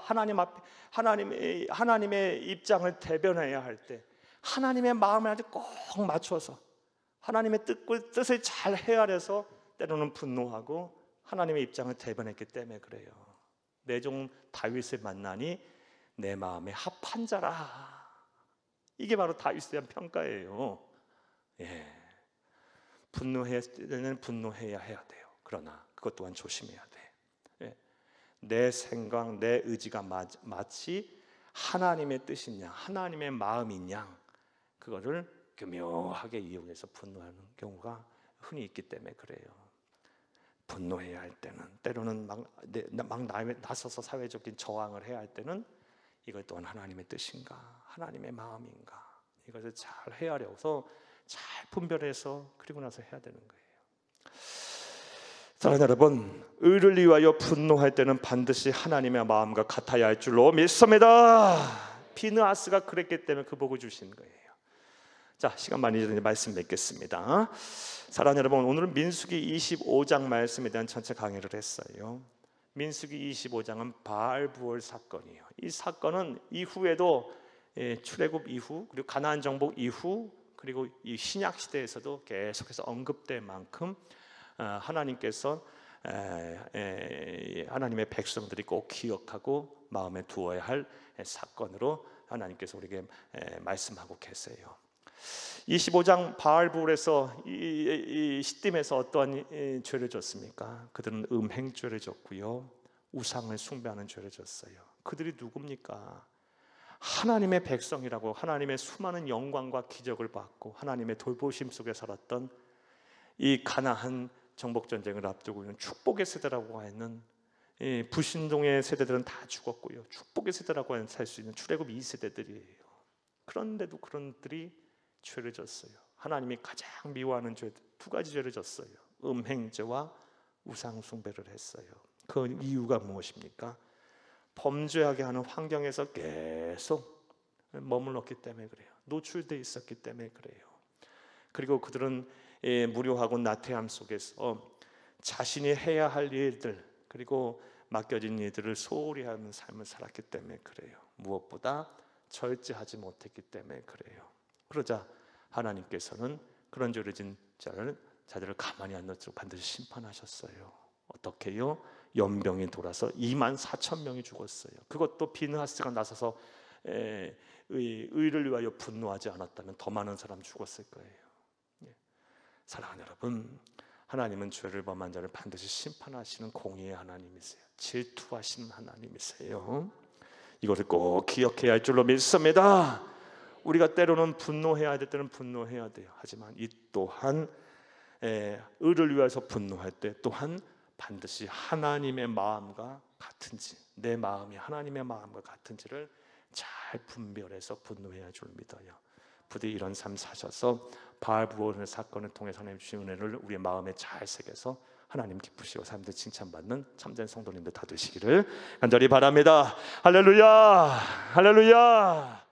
하나님의 입장을 대변해야 할 때, 하나님의 마음을 아주 꼭 맞춰서 하나님의 뜻을 잘 헤아려서 때로는 분노하고 하나님의 입장을 대변했기 때문에 그래요. 내 종 다윗을 만나니 내 마음에 합한 자라. 이게 바로 다윗에 대한 평가예요. 분노해야 때는 분노해야 해야 돼요. 그러나 그것 또한 조심해야 돼. 내 생각, 내 의지가 마치 하나님의 뜻이냐, 하나님의 마음이냐, 그거를 교묘하게 이용해서 분노하는 경우가 흔히 있기 때문에 그래요. 분노해야 할 때는, 때로는 막 나서서 사회적인 저항을 해야 할 때는 이것 또한 하나님의 뜻인가, 하나님의 마음인가, 이것을 잘 헤아려서 잘 분별해서 그리고 나서 해야 되는 거예요. 사랑하는 여러분, 의를 위하여 분노할 때는 반드시 하나님의 마음과 같아야 할 줄로 믿습니다. 비느하스가 그랬기 때문에 그 복을 주신 거예요. 자, 시간 많이 드니 말씀 맺겠습니다. 사랑하는 여러분, 오늘은 민수기 25장 말씀에 대한 전체 강의를 했어요. 민수기 25장은 바알부올 사건이에요. 이 사건은 이후에도 출애굽 이후, 그리고 가나안 정복 이후, 그리고 이 신약 시대에서도 계속해서 언급될 만큼 하나님께서 하나님의 백성들이 꼭 기억하고 마음에 두어야 할 사건으로 하나님께서 우리에게 말씀하고 계세요. 25장 바알부올에서 이 시딤에서 어떠한 죄를 졌습니까? 그들은 음행죄를 졌고요, 우상을 숭배하는 죄를 졌어요. 그들이 누굽니까? 하나님의 백성이라고 하나님의 수많은 영광과 기적을 받고 하나님의 돌보심 속에 살았던 이 가나안 정복 전쟁을 앞두고 있는 축복의 세대라고 하는 불신종의 세대들은 다 죽었고요, 축복의 세대라고 하는 살 수 있는 출애굽 2세대들이에요. 그런데도 그런들이 죄를 졌어요. 하나님이 가장 미워하는 죄 두 가지 죄를 졌어요. 음행죄와 우상 숭배를 했어요. 그 이유가 무엇입니까? 범죄하게 하는 환경에서 계속 머물렀기 때문에 그래요. 노출되어 있었기 때문에 그래요. 그리고 그들은 무료하고 나태함 속에서 자신이 해야 할 일들, 그리고 맡겨진 일들을 소홀히 하는 삶을 살았기 때문에 그래요. 무엇보다 절제하지 못했기 때문에 그래요. 그러자 하나님께서는 그런 죄를 진 자들을 가만히 안 놔두고 반드시 심판하셨어요. 어떻게요? 연병이 돌아서 24,000명이 죽었어요. 그것도 비느하스가 나서서 의를 위하여 분노하지 않았다면 더 많은 사람 죽었을 거예요. 사랑하는 여러분, 하나님은 죄를 범한 자를 반드시 심판하시는 공의의 하나님이세요. 질투하시는 하나님이세요. 이것을 꼭 기억해야 할 줄로 믿습니다. 우리가 때로는 분노해야 될 때는 분노해야 돼요. 하지만 이 또한 의를 위해서 분노할 때 또한 반드시 하나님의 마음과 같은지, 내 마음이 하나님의 마음과 같은지를 잘 분별해서 분노해야 줄 믿어요. 부디 이런 삶 사셔서 바알부올 사건을 통해서 하나님 주신 은혜를 우리의 마음에 잘 새겨서 하나님 기쁘시고 사람들 칭찬받는 참된 성도님들 다 되시기를 간절히 바랍니다. 할렐루야, 할렐루야.